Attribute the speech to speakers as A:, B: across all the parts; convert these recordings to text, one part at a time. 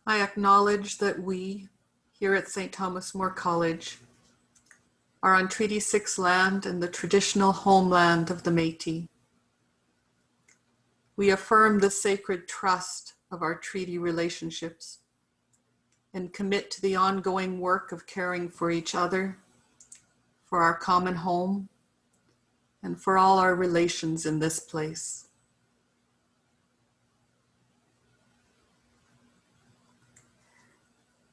A: I acknowledge that we, here at St. Thomas More College, are on Treaty 6 land and the traditional homeland of the Métis. We affirm the sacred trust of our treaty relationships and commit to the ongoing work of caring for each other, for our common home, and for all our relations in this place.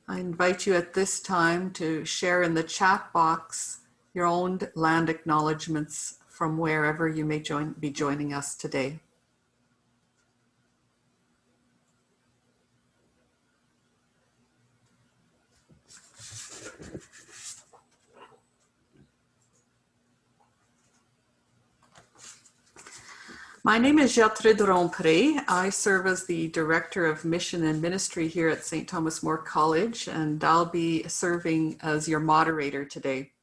A: I invite you at this time to share in the chat box your own land acknowledgements from wherever you may be joining us today. My name is Gertrude Rompré. I serve as the Director of Mission and Ministry here at St. Thomas More College, and I'll be serving as your moderator today.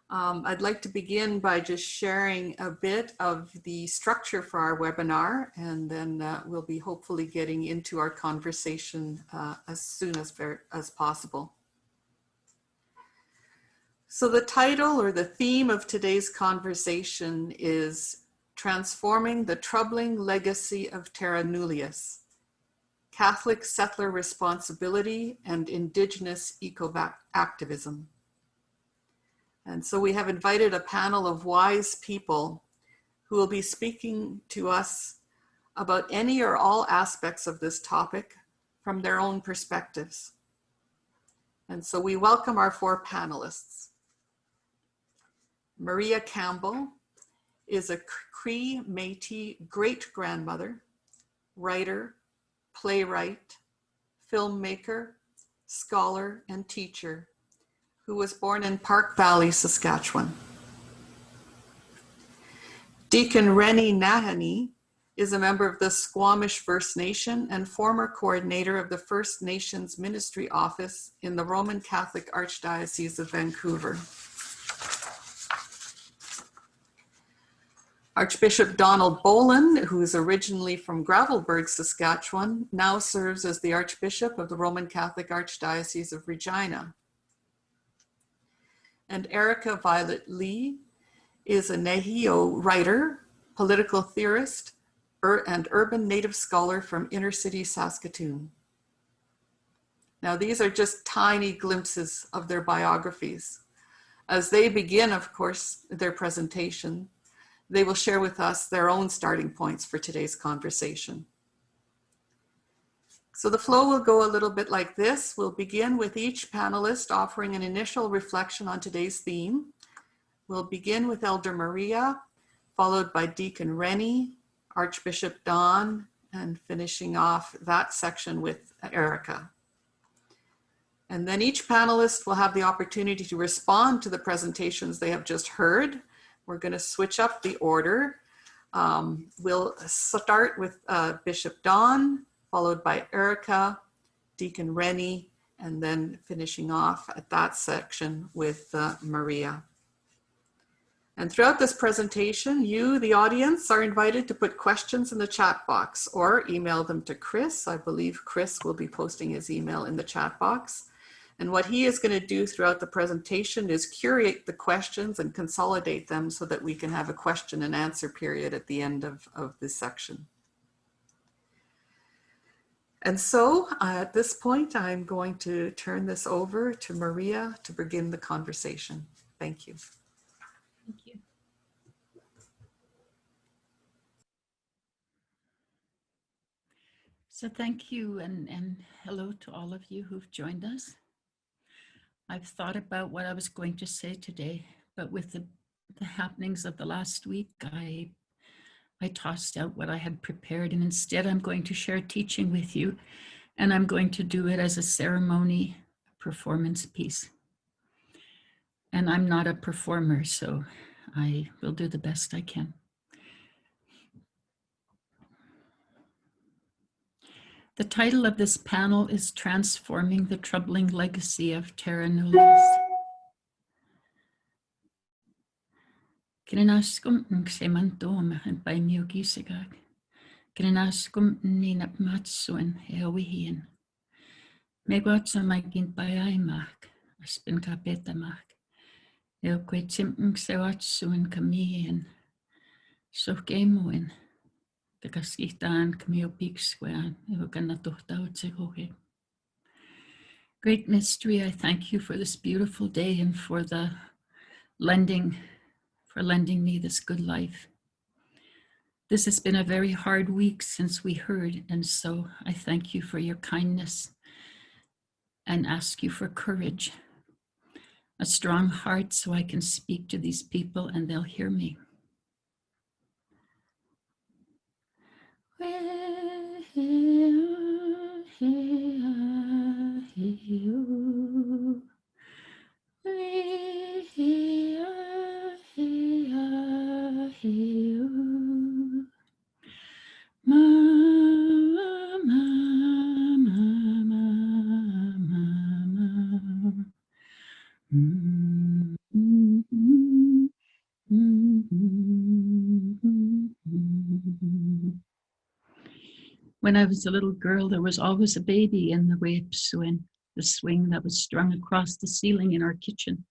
A: I'd like to begin by just sharing a bit of the structure for our webinar, and then we'll be hopefully getting into our conversation as soon as possible. So the title or the theme of today's conversation is Transforming the Troubling Legacy of Terra Nullius, Catholic Settler Responsibility and Indigenous Eco-Activism. And so we have invited a panel of wise people who will be speaking to us about any or all aspects of this topic from their own perspectives. And so we welcome our four panelists. Maria Campbell is a Cree Métis great-grandmother, writer, playwright, filmmaker, scholar, and teacher who was born in Park Valley, Saskatchewan. Deacon Rennie Nahanee is a member of the Squamish First Nation and former coordinator of the First Nations Ministry Office in the Roman Catholic Archdiocese of Vancouver. Archbishop Don Bolen, who is originally from Gravelbourg, Saskatchewan, now serves as the Archbishop of the Roman Catholic Archdiocese of Regina. And Erica Violet Lee is a Nahio writer, political theorist, and urban native scholar from inner city Saskatoon. Now, these are just tiny glimpses of their biographies. As they begin, of course, their presentation, they will share with us their own starting points for today's conversation. So the flow will go a little bit like this. We'll begin with each panelist offering an initial reflection on today's theme. We'll begin with Elder Maria, followed by Deacon Rennie, Archbishop Don, and finishing off that section with Erica. And then each panelist will have the opportunity to respond to the presentations they have just heard. We're going to switch up the order. We'll start with Bishop Don, followed by Erica, Deacon Rennie, and then finishing off at that section with Maria. And throughout this presentation, you, the audience, are invited to put questions in the chat box or email them to Chris. I believe Chris will be posting his email in the chat box. And what he is going to do throughout the presentation is curate the questions and consolidate them so that we can have a question and answer period at the end of this section. And so at this point, I'm going to turn this over to Maria to begin the conversation. Thank you.
B: Thank you. So thank you and hello to all of you who've joined us. I've thought about what I was going to say today, but with the happenings of the last week, I tossed out what I had prepared, and instead I'm going to share teaching with you, and I'm going to do it as a ceremony performance piece. And I'm not a performer, so I will do the best I can. The title of this panel is Transforming the Troubling Legacy of Terra Nullius. Grenaskum ninap matsuin eowihin. Megwatsa magin bayaimak, aspin kapetamak. Eoquetim sewatsuin kamihin. Sokemuin. Takaskitaan kamiopikswean. Eokanatuhtautsehohe. Great mystery, I thank you for this beautiful day and for lending me this good life. This has been a very hard week since we heard, and so I thank you for your kindness and ask you for courage, a strong heart so I can speak to these people and they'll hear me. When I was a little girl, there was always a baby in the websuin, the swing that was strung across the ceiling in our kitchen.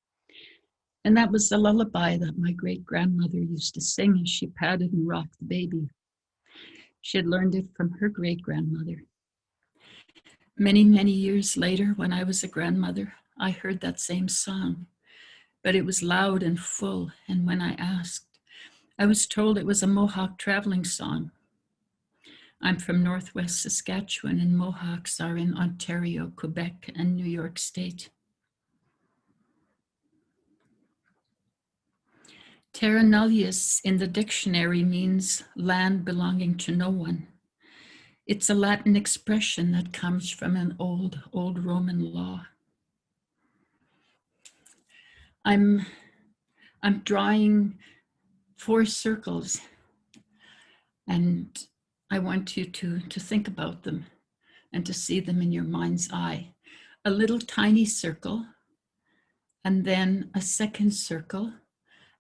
B: And that was the lullaby that my great-grandmother used to sing as she patted and rocked the baby. She had learned it from her great-grandmother. Many, many years later, when I was a grandmother, I heard that same song, but it was loud and full. And when I asked, I was told it was a Mohawk traveling song. I'm from Northwest Saskatchewan, and Mohawks are in Ontario, Quebec, and New York State. Terra Nullius in the dictionary means land belonging to no one. It's a Latin expression that comes from an old Roman law. I'm drawing 4 circles, and I want you to think about them and to see them in your mind's eye. A little tiny circle, and then a second circle,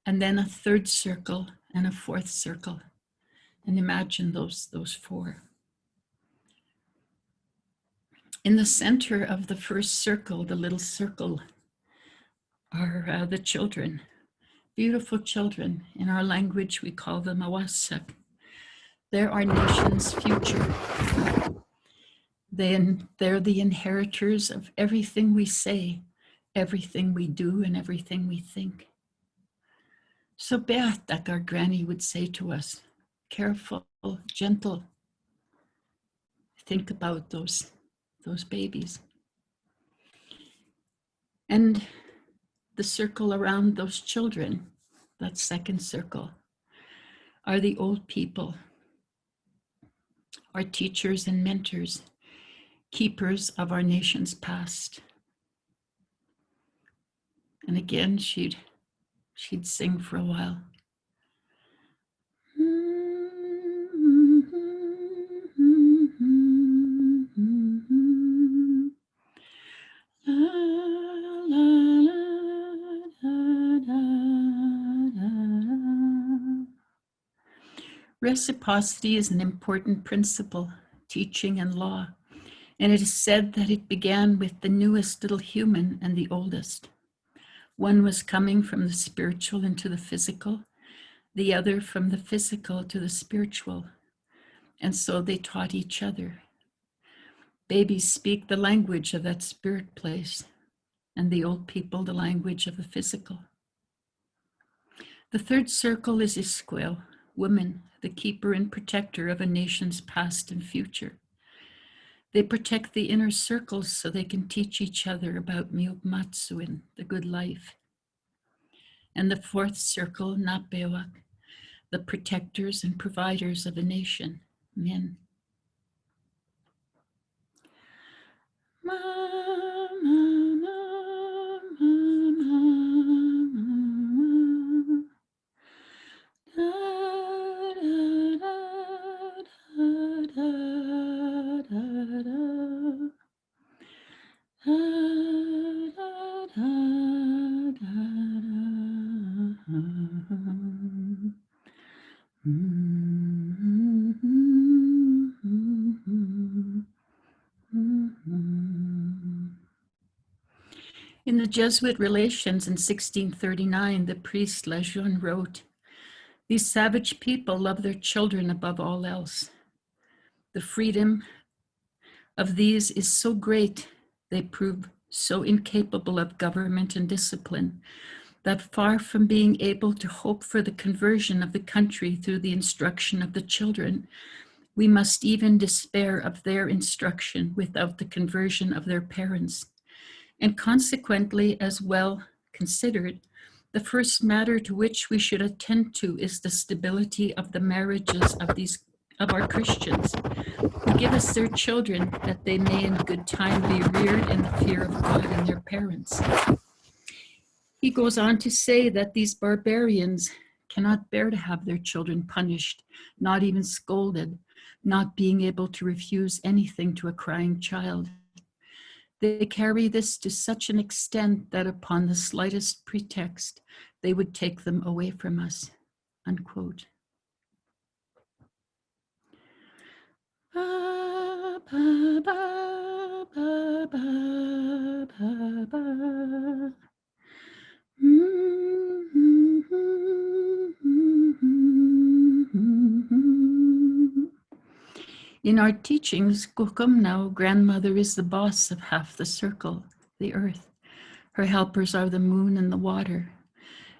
B: and then a third circle and a fourth circle. And imagine those 4. In the center of the first circle, the little circle, are the children, beautiful children. In our language, we call them awasak. They're our nation's future. They're the inheritors of everything we say, everything we do, and everything we think. So beat, like our granny would say to us, careful, gentle. Think about those babies. And the circle around those children, that second circle, are the old people, our teachers and mentors, keepers of our nation's past. And again, she'd sing for a while. Reciprocity is an important principle, teaching and law, and it is said that it began with the newest little human and the oldest. One was coming from the spiritual into the physical, the other from the physical to the spiritual, and so they taught each other. Babies speak the language of that spirit place, and the old people the language of the physical. The third circle is Isquel, women, the keeper and protector of a nation's past and future. They protect the inner circles so they can teach each other about Mi'kmatsuin, the good life. And the fourth circle, Napewak, the protectors and providers of a nation, men. Jesuit Relations in 1639, the priest Lejeune wrote, "These savage people love their children above all else. The freedom of these is so great, they prove so incapable of government and discipline, that far from being able to hope for the conversion of the country through the instruction of the children, we must even despair of their instruction without the conversion of their parents. And consequently, as well considered, the first matter to which we should attend to is the stability of the marriages of our Christians, who give us their children, that they may in good time be reared in the fear of God and their parents." He goes on to say that these barbarians cannot bear to have their children punished, not even scolded, not being able to refuse anything to a crying child. They carry this to such an extent that upon the slightest pretext, they would take them away from us, unquote. Ba, ba, ba, ba, ba, ba, ba. In our teachings, Kukumnau, grandmother, is the boss of half the circle, the earth. Her helpers are the moon and the water.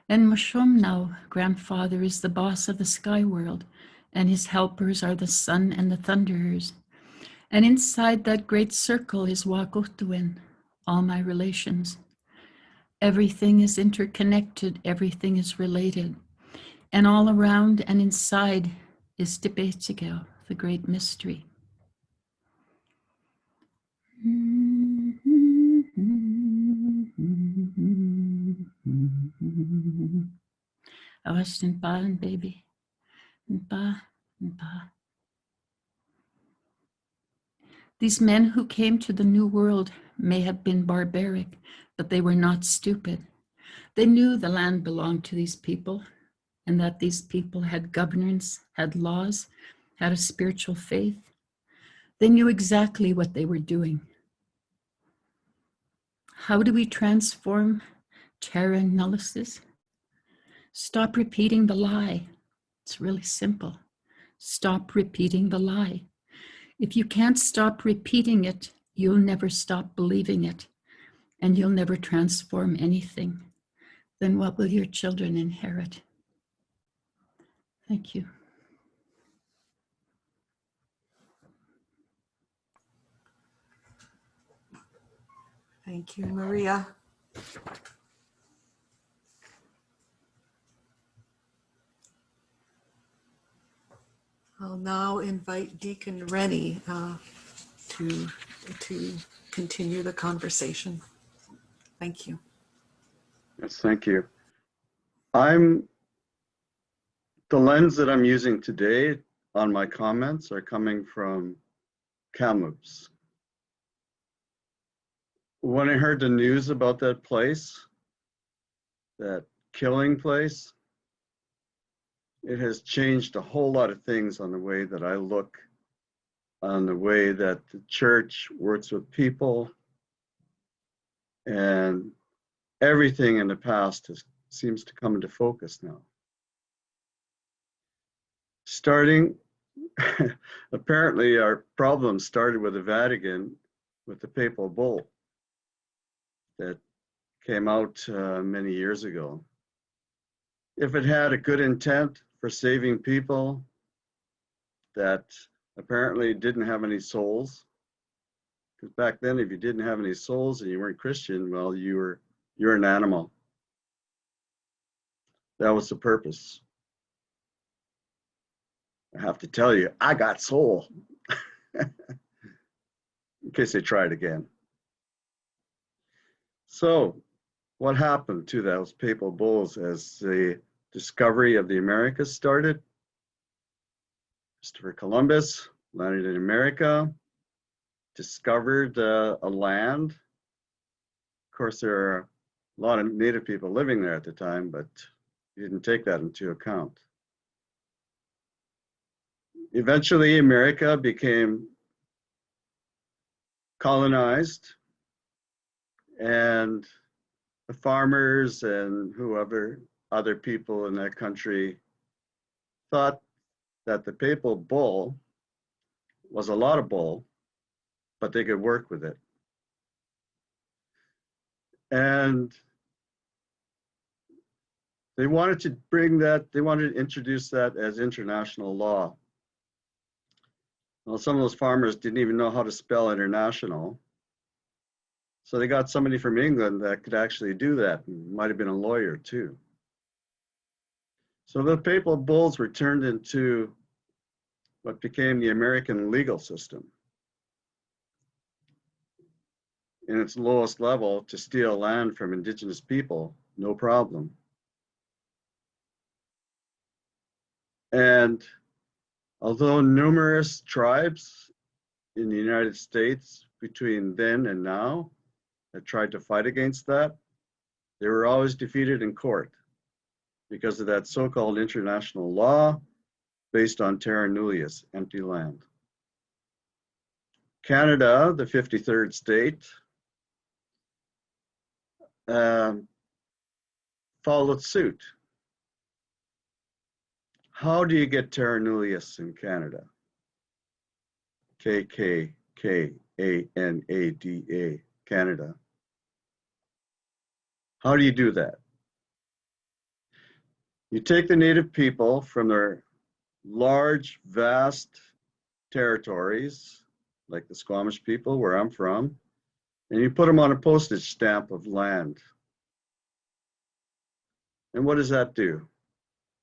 B: And Mushumnau, grandfather, is the boss of the sky world, and his helpers are the sun and the thunderers. And inside that great circle is Wakutuin, all my relations. Everything is interconnected, everything is related. And all around and inside is Tibetsigel, the great mystery. I was in Ba and baby. Ba and Ba. These men who came to the New World may have been barbaric, but they were not stupid. They knew the land belonged to these people, and that these people had governance, had laws, had a spiritual faith. They knew exactly what they were doing. How do we transform Terra and Nullius? Stop repeating the lie. It's really simple. Stop repeating the lie. If you can't stop repeating it, you'll never stop believing it, and you'll never transform anything. Then what will your children inherit? Thank you.
A: Thank you, Maria. I'll now invite Deacon Rennie to continue the conversation. Thank you.
C: Yes, thank you. The lens that I'm using today on my comments are coming from Kamloops. When I heard the news about that place, that killing place, it has changed a whole lot of things on the way that I look, on the way that the church works with people, and everything in the past seems to come into focus now. Apparently our problem started with the Vatican, with the Papal bull that came out many years ago. If it had a good intent for saving people that apparently didn't have any souls, because back then if you didn't have any souls and you weren't Christian, well, you're an animal. That was the purpose. I have to tell you, I got soul. In case they try it again. So what happened to those papal bulls as the discovery of the Americas started? Christopher Columbus landed in America, discovered a land. Of course, there are a lot of native people living there at the time, but he didn't take that into account. Eventually, America became colonized, and the farmers and whoever other people in that country thought that the papal bull was a lot of bull, but they could work with it. And they wanted to bring that, they wanted to introduce that as international law. Well, some of those farmers didn't even know how to spell international. So they got somebody from England that could actually do that. Might have been a lawyer too. So the papal bulls were turned into what became the American legal system. In its lowest level, to steal land from indigenous people, no problem. And although numerous tribes in the United States between then and now had tried to fight against that, they were always defeated in court because of that so-called international law based on Terra Nullius, empty land. Canada, the 53rd state, followed suit. How do you get Terra Nullius in Canada? K-K-K-A-N-A-D-A, Canada. How do you do that? You take the native people from their large, vast territories, like the Squamish people, where I'm from, and you put them on a postage stamp of land. And what does that do?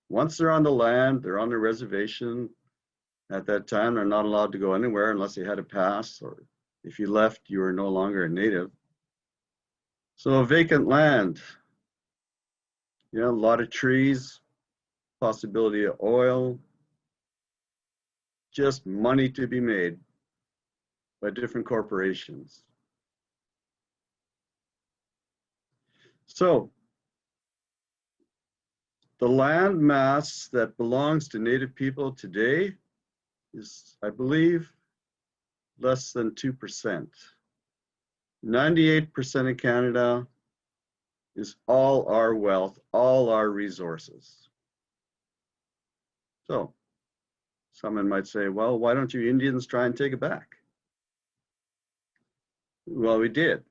C: Once they're on the land, they're on the reservation. At that time, they're not allowed to go anywhere unless they had a pass, or if you left, you were no longer a native. So vacant land, you know, a lot of trees, possibility of oil, just money to be made by different corporations. So the land mass that belongs to native people today is, I believe, less than 2%. 98% of Canada is all our wealth, all our resources. So someone might say, well, why don't you Indians try and take it back? Well, we did.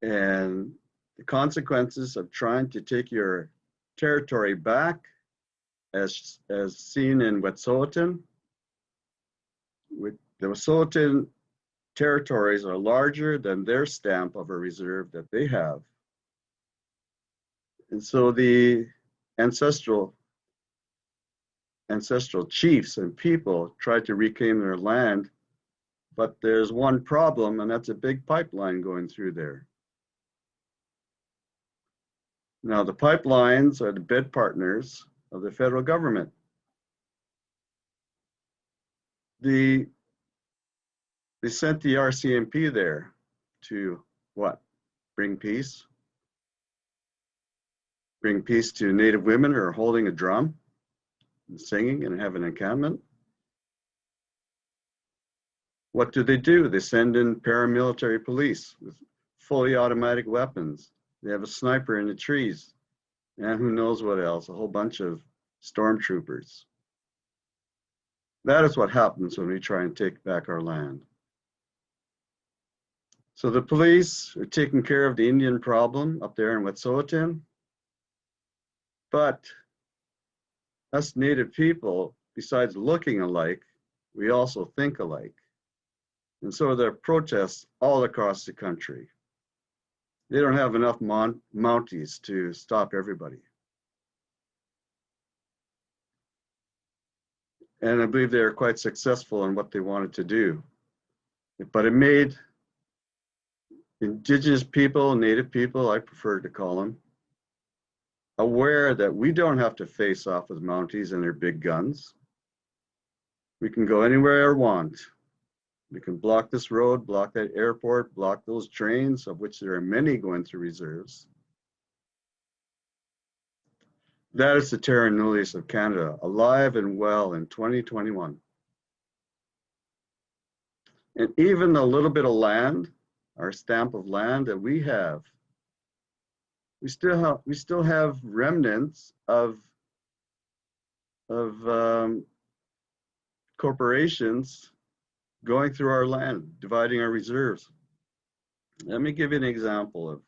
C: And the consequences of trying to take your territory back, as seen in Wet'suwet'en, the Wet'suwet'en territories are larger than their stamp of a reserve that they have. And so the ancestral chiefs and people tried to reclaim their land, but there's one problem, and that's a big pipeline going through there. Now, the pipelines are the bed partners of the federal government. They sent the RCMP there to what? Bring peace? Bring peace to Native women who are holding a drum and singing and have an encampment? What do? They send in paramilitary police with fully automatic weapons. They have a sniper in the trees, and who knows what else, a whole bunch of stormtroopers. That is what happens when we try and take back our land. So the police are taking care of the Indian problem up there in Wet'suwet'en, but us native people, besides looking alike, we also think alike. And so there are protests all across the country. They don't have enough Mounties to stop everybody. And I believe they are quite successful in what they wanted to do. But it made Indigenous people, Native people, I prefer to call them, aware that we don't have to face off with Mounties and their big guns. We can go anywhere we want. We can block this road, block that airport, block those trains, of which there are many going through reserves. That is the Terra Nullius of Canada, alive and well in 2021. And even the little bit of land, our stamp of land that we have, we still have remnants of corporations going through our land, dividing our reserves. Let me give you an example of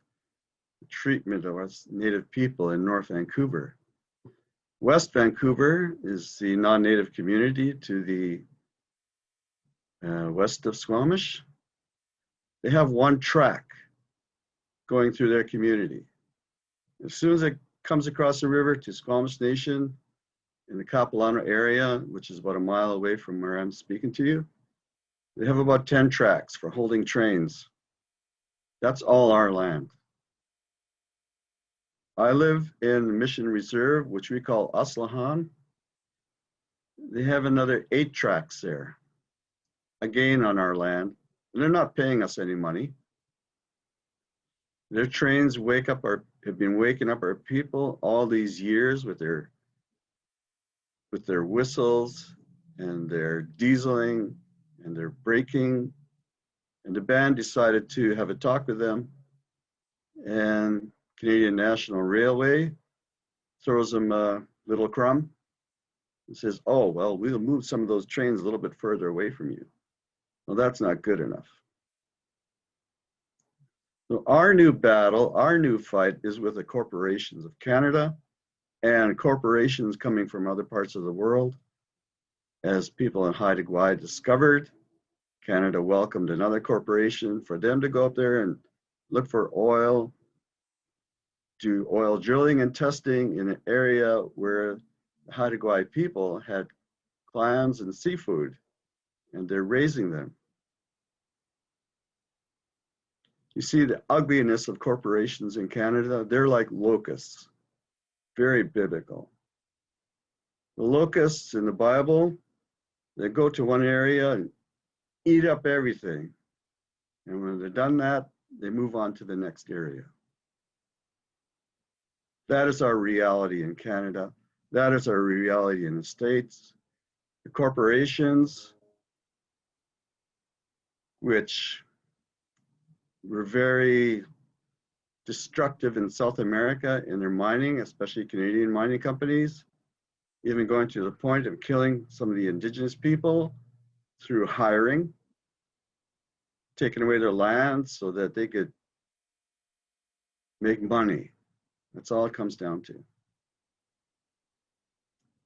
C: the treatment of us Native people in North Vancouver. West Vancouver is the non-Native community to the west of Squamish. They have one track going through their community. As soon as it comes across the river to Squamish Nation in the Capilano area, which is about a mile away from where I'm speaking to you, they have about 10 tracks for holding trains. That's all our land. I live in Mission Reserve, which we call Aslahan. They have another 8 tracks there, again on our land, and they're not paying us any money. Their trains have been waking up our people all these years with their whistles and their dieseling and their braking. And the band decided to have a talk with them, and Canadian National Railway throws them a little crumb and says, oh, well, we'll move some of those trains a little bit further away from you. Well, that's not good enough. So our new battle, our new fight is with the corporations of Canada and corporations coming from other parts of the world. As people in Haida Gwaii discovered, Canada welcomed another corporation for them to go up there and look for oil, do oil drilling and testing in an area where the Haida Gwaii people had clams and seafood, and they're raising them. You see the ugliness of corporations in Canada. They're like locusts, very biblical. The locusts in the Bible, they go to one area and eat up everything. And when they're done that, they move on to the next area. That is our reality in Canada. That is our reality in the States. The corporations, which were very destructive in South America in their mining, especially Canadian mining companies, even going to the point of killing some of the indigenous people through hiring, taking away their land so that they could make money. That's all it comes down to.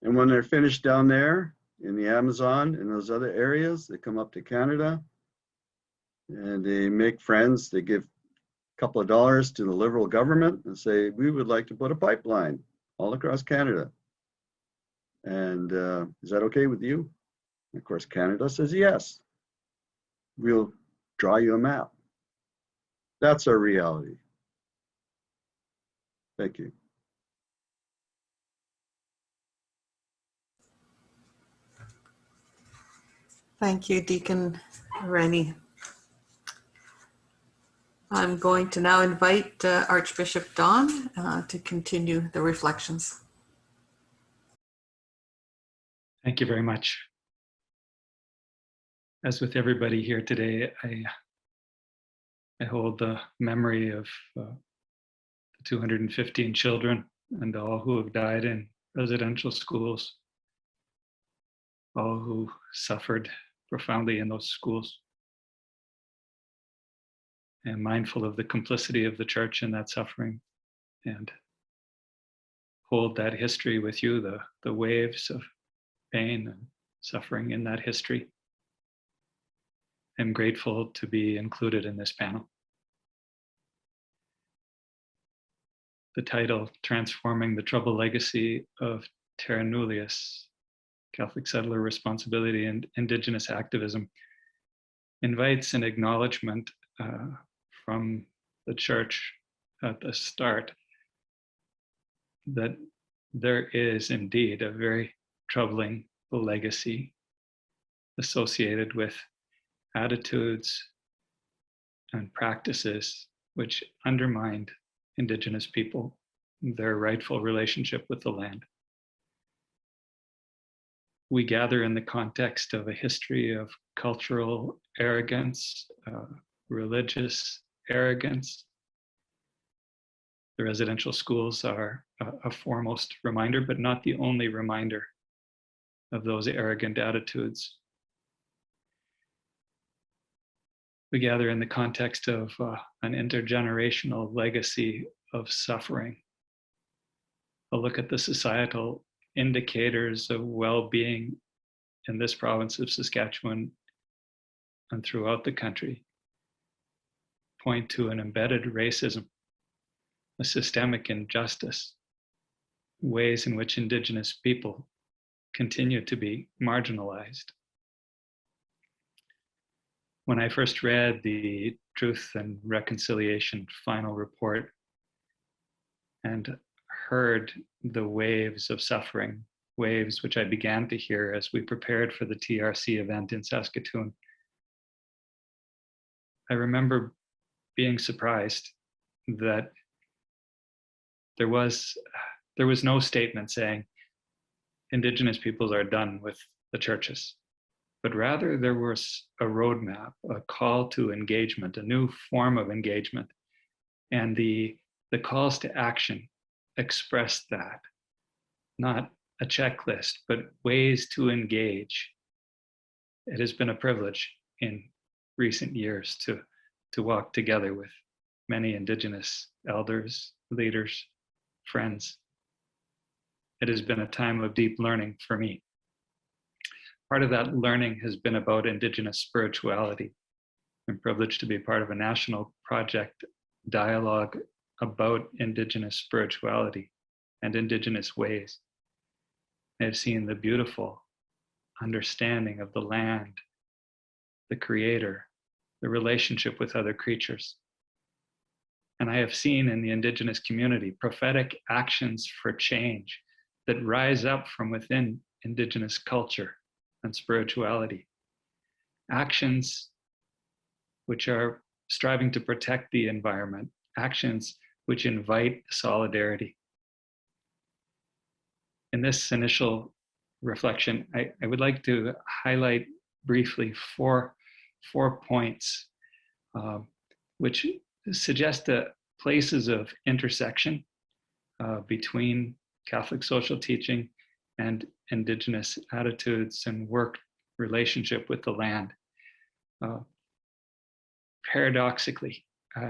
C: And when they're finished down there in the Amazon and those other areas, they come up to Canada and they make friends. They give a couple of dollars to the Liberal government and say, we would like to put a pipeline all across Canada. And is that okay with you? And of course, Canada says, yes. We'll draw you a map. That's our reality. Thank you.
A: Thank you, Deacon Rennie. I'm going to now invite Archbishop Don to continue the reflections.
D: Thank you very much. As with everybody here today, I hold the memory of the 215 children and all who have died in residential schools, all who suffered profoundly in those schools. And mindful of the complicity of the church in that suffering, and hold that history with you, the waves of pain and suffering in that history. I'm grateful to be included in this panel. The title, Transforming the Troubled Legacy of Terra Nullius, Catholic Settler Responsibility and Indigenous Activism, invites an acknowledgement from the church at the start that there is indeed a very troubling legacy associated with attitudes and practices which undermined Indigenous people, their rightful relationship with the land. We gather in the context of a history of cultural arrogance, religious arrogance, The residential schools are a foremost reminder, but not the only reminder of those arrogant attitudes. We gather in the context of an intergenerational legacy of suffering. A look at the societal indicators of well-being in this province of Saskatchewan and throughout the country point to an embedded racism, a systemic injustice, ways in which Indigenous people continue to be marginalized. When I first read the Truth and Reconciliation final report and heard the waves of suffering, waves which I began to hear as we prepared for the TRC event in Saskatoon, I remember being surprised that there was no statement saying Indigenous peoples are done with the churches, but rather there was a roadmap, a call to engagement, a new form of engagement, and the calls to action expressed that, not a checklist, but ways to engage. It has been a privilege in recent years to walk together with many Indigenous elders, leaders, friends. It has been a time of deep learning for me. Part of that learning has been about Indigenous spirituality. I'm privileged to be part of a national project dialogue about Indigenous spirituality and Indigenous ways. I've seen the beautiful understanding of the land, the Creator, the relationship with other creatures. And I have seen in the Indigenous community prophetic actions for change that rise up from within Indigenous culture and spirituality. Actions which are striving to protect the environment, actions which invite solidarity. In this initial reflection, I would like to highlight briefly four points which suggest places of intersection between Catholic social teaching and Indigenous attitudes and work relationship with the land. Paradoxically,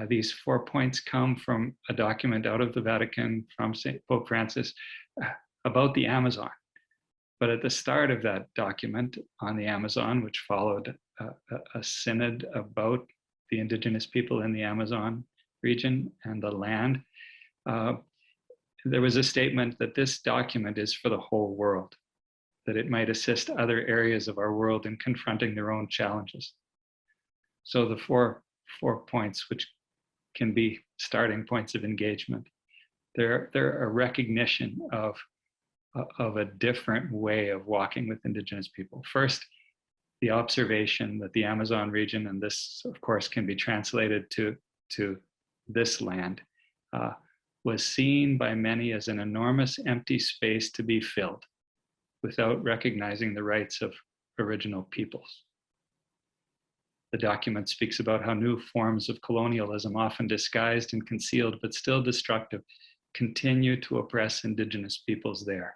D: these 4 points come from a document out of the Vatican from Pope Francis about the Amazon. But at the start of that document on the Amazon, which followed a synod about the Indigenous people in the Amazon region and the land, there was a statement that this document is for the whole world, that it might assist other areas of our world in confronting their own challenges. So the four points, which can be starting points of engagement, they're a recognition of a different way of walking with Indigenous people. First, the observation that the Amazon region, and this of course can be translated to this land, was seen by many as an enormous empty space to be filled without recognizing the rights of original peoples. The document speaks about how new forms of colonialism, often disguised and concealed, but still destructive, continue to oppress Indigenous peoples there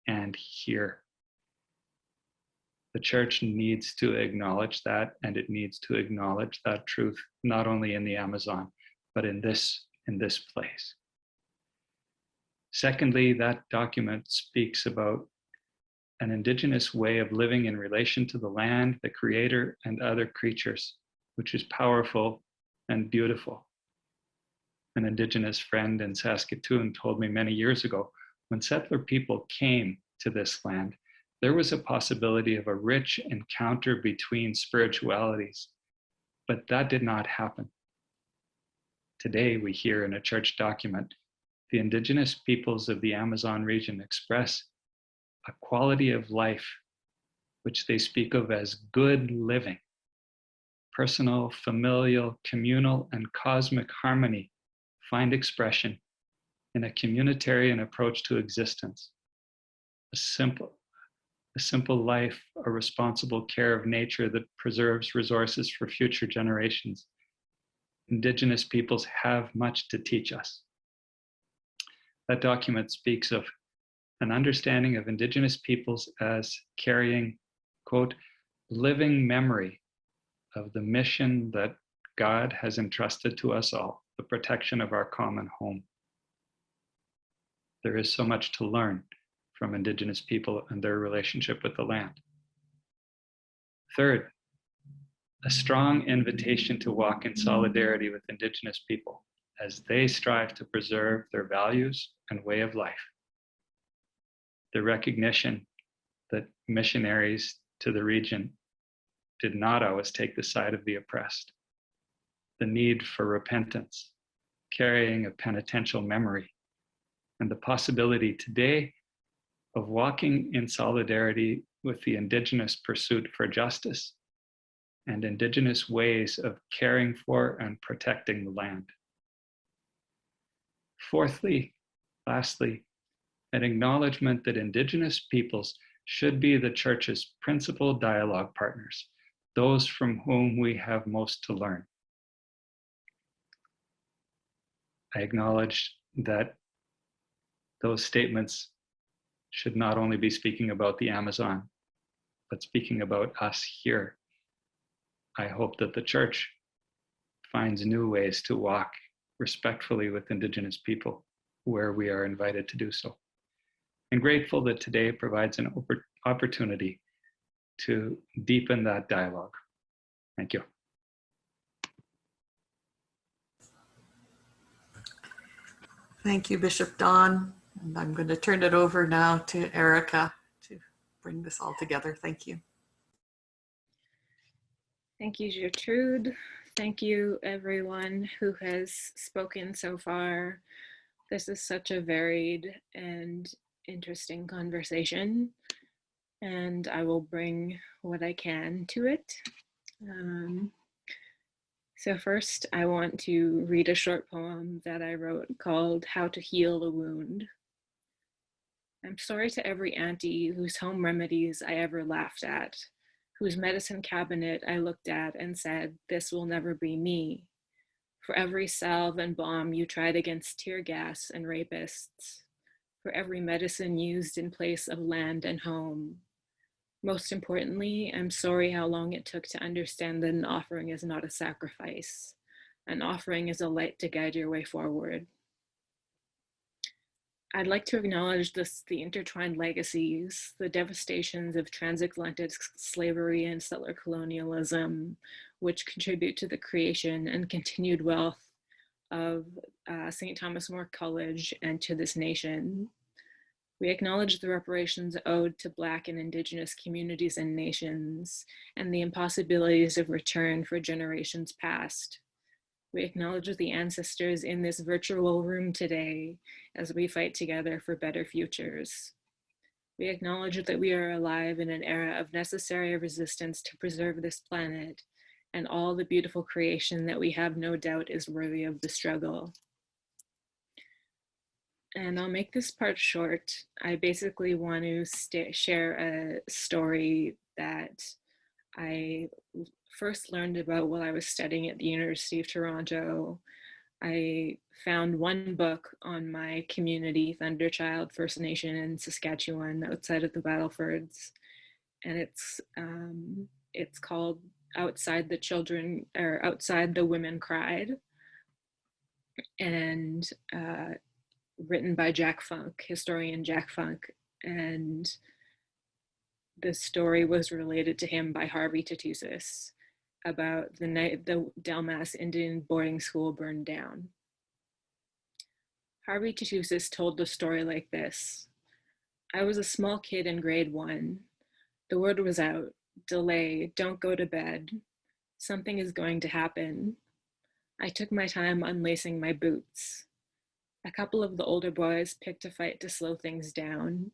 D: and here. The church needs to acknowledge that, and it needs to acknowledge that truth, not only in the Amazon, but in this place. Secondly, that document speaks about an Indigenous way of living in relation to the land, the Creator, and other creatures, which is powerful and beautiful. An Indigenous friend in Saskatoon told me many years ago, when settler people came to this land, there was a possibility of a rich encounter between spiritualities, but that did not happen. Today, we hear in a church document, the Indigenous peoples of the Amazon region express a quality of life which they speak of as good living. Personal, familial, communal, and cosmic harmony find expression in a communitarian approach to existence. A simple life, a responsible care of nature that preserves resources for future generations. Indigenous peoples have much to teach us. That document speaks of an understanding of Indigenous peoples as carrying, quote, living memory of the mission that God has entrusted to us all, the protection of our common home. There is so much to learn from Indigenous people and their relationship with the land. Third, a strong invitation to walk in solidarity with Indigenous people as they strive to preserve their values and way of life. The recognition that missionaries to the region did not always take the side of the oppressed. The need for repentance, carrying a penitential memory, and the possibility today of walking in solidarity with the Indigenous pursuit for justice and Indigenous ways of caring for and protecting the land. Fourthly, lastly, an acknowledgement that Indigenous peoples should be the Church's principal dialogue partners, those from whom we have most to learn. I acknowledge that those statements should not only be speaking about the Amazon, but speaking about us here. I hope that the Church finds new ways to walk respectfully with Indigenous people where we are invited to do so. I'm grateful that today provides an opportunity to deepen that dialogue. Thank you.
A: Thank you, Bishop Don. And I'm going to turn it over now to Erica to bring this all together. Thank you.
E: Thank you, Gertrude. Thank you, everyone who has spoken so far. This is such a varied and interesting conversation, and I will bring what I can to it. So first, I want to read a short poem that I wrote called How to Heal a Wound. I'm sorry to every auntie whose home remedies I ever laughed at, whose medicine cabinet I looked at and said, this will never be me. For every salve and balm you tried against tear gas and rapists. For every medicine used in place of land and home. Most importantly, I'm sorry how long it took to understand that an offering is not a sacrifice. An offering is a light to guide your way forward. I'd like to acknowledge the intertwined legacies, the devastations of transatlantic slavery and settler colonialism, which contribute to the creation and continued wealth of St. Thomas More College and to this nation. We acknowledge the reparations owed to Black and Indigenous communities and nations, and the impossibilities of return for generations past. We acknowledge the ancestors in this virtual room today as we fight together for better futures. We acknowledge that we are alive in an era of necessary resistance to preserve this planet and all the beautiful creation that we have no doubt is worthy of the struggle. And I'll make this part short. I basically want to share a story that I first learned about while I was studying at the University of Toronto. I found one book on my community, Thunderchild First Nation in Saskatchewan, outside of the Battlefords, and it's called Outside the Women Cried, and written by Jack Funk, historian Jack Funk, and the story was related to him by Harvey Tatusis about the night the Delmas Indian boarding school burned down. Harvey Tatusis told the story like this. I was a small kid in grade 1. The word was out, delay, don't go to bed. Something is going to happen. I took my time unlacing my boots. A couple of the older boys picked a fight to slow things down.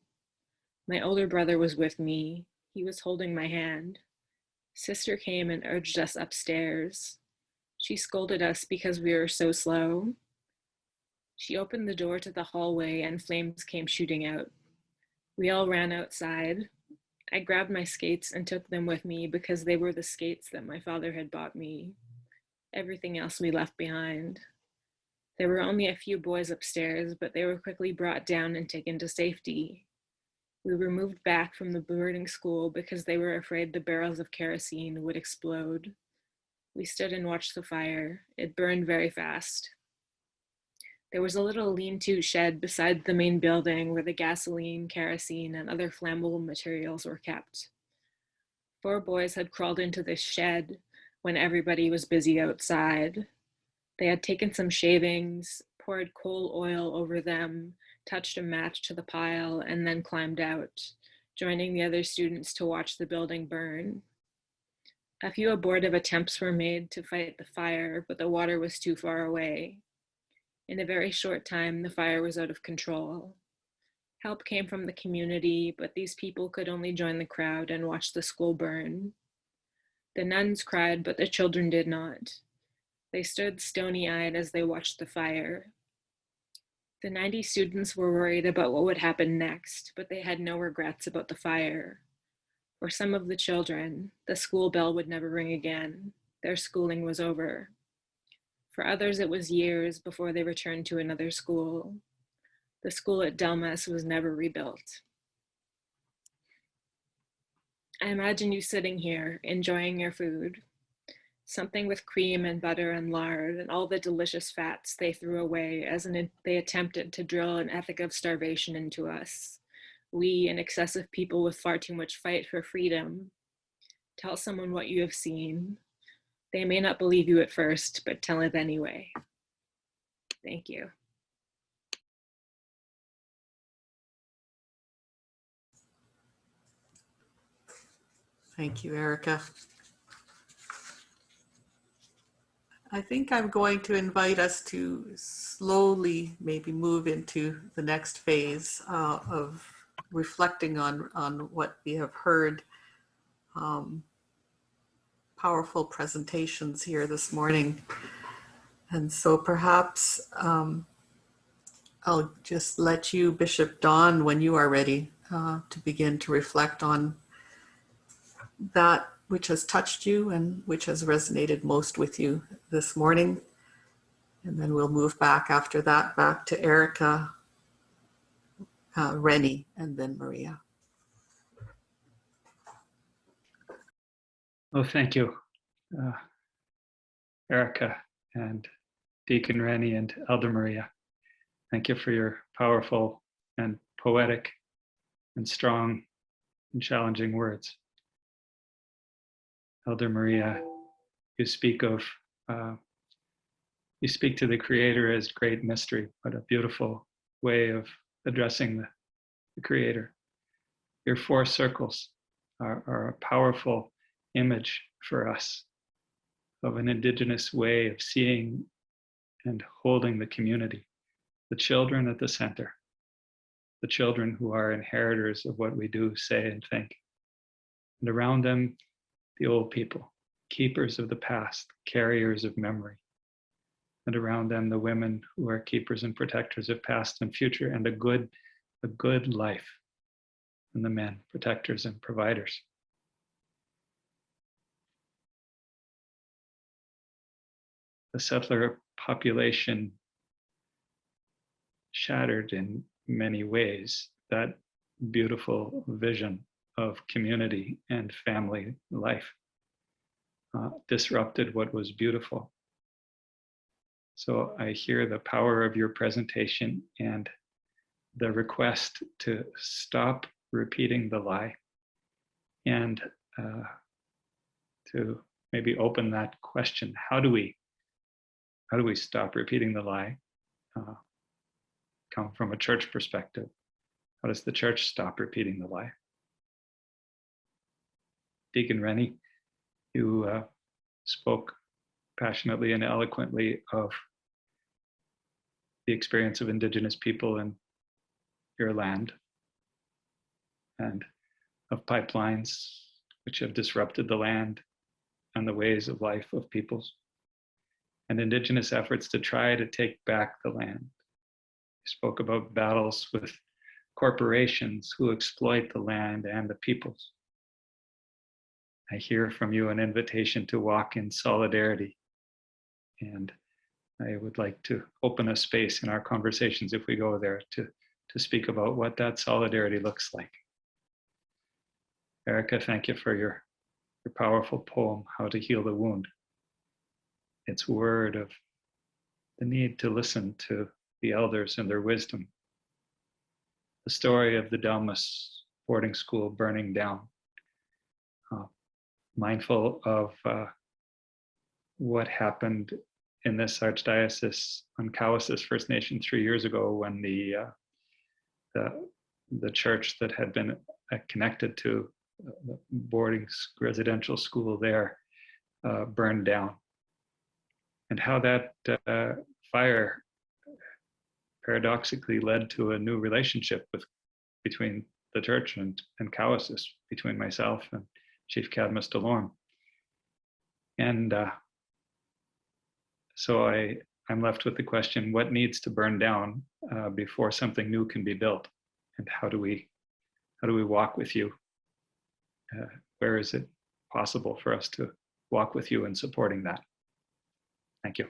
E: My older brother was with me. He was holding my hand. Sister came and urged us upstairs. She scolded us because we were so slow. She opened the door to the hallway and flames came shooting out. We all ran outside. I grabbed my skates and took them with me because they were the skates that my father had bought me. Everything else we left behind. There were only a few boys upstairs, but they were quickly brought down and taken to safety. We were moved back from the boarding school because they were afraid the barrels of kerosene would explode. We stood and watched the fire. It burned very fast. There was a little lean-to shed beside the main building where the gasoline, kerosene, and other flammable materials were kept. 4 boys had crawled into this shed when everybody was busy outside. They had taken some shavings, poured coal oil over them, touched a match to the pile, and then climbed out, joining the other students to watch the building burn. A few abortive attempts were made to fight the fire, but the water was too far away. In a very short time, the fire was out of control. Help came from the community, but these people could only join the crowd and watch the school burn. The nuns cried, but the children did not. They stood stony-eyed as they watched the fire. The 90 students were worried about what would happen next, but they had no regrets about the fire. For some of the children, the school bell would never ring again. Their schooling was over. For others, it was years before they returned to another school. The school at Delmas was never rebuilt. I imagine you sitting here, enjoying your food, something with cream and butter and lard and all the delicious fats they threw away as they attempted to drill an ethic of starvation into us. We, an excessive people with far too much fight for freedom. Tell someone what you have seen. They may not believe you at first, but tell it anyway. Thank you.
A: Thank you, Erica. I think I'm going to invite us to slowly maybe move into the next phase of reflecting on what we have heard. Powerful presentations here this morning. And so perhaps I'll just let you, Bishop Don, when you are ready to begin to reflect on that which has touched you and which has resonated most with you this morning. And then we'll move back after that, back to Erica, Rennie, and then Maria.
D: Oh, thank you, Erica and Deacon Rennie and Elder Maria. Thank you for your powerful and poetic and strong and challenging words. Elder Maria, you speak to the Creator as great mystery. What a beautiful way of addressing the Creator. Your 4 circles are a powerful image for us of an Indigenous way of seeing and holding the community, the children at the center, the children who are inheritors of what we do, say, and think. And around them, the old people, keepers of the past, carriers of memory. And around them, the women who are keepers and protectors of past and future, and a good life. And the men, protectors and providers. The settler population shattered in many ways that beautiful vision of community and family life, disrupted what was beautiful. So I hear the power of your presentation and the request to stop repeating the lie and to maybe open that question. How do we stop repeating the lie? Come from a church perspective. How does the church stop repeating the lie? Deacon Rennie, you spoke passionately and eloquently of the experience of Indigenous people in your land and of pipelines which have disrupted the land and the ways of life of peoples, and Indigenous efforts to try to take back the land. You spoke about battles with corporations who exploit the land and the peoples. I hear from you an invitation to walk in solidarity and I would like to open a space in our conversations, if we go there, to speak about what that solidarity looks like. Erica, thank you for your powerful poem, How to Heal the Wound. Its word of the need to listen to the elders and their wisdom. The story of the Dalmas boarding school burning down. Mindful of what happened in this archdiocese on Cowessess First Nation 3 years ago, when the church that had been connected to the boarding residential school there burned down, and how that fire paradoxically led to a new relationship between the church and Cowessess, between myself and Chief Cadmus Delorme. And so I'm left with the question, what needs to burn down before something new can be built? And how do we walk with you? Where is it possible for us to walk with you in supporting that? Thank you.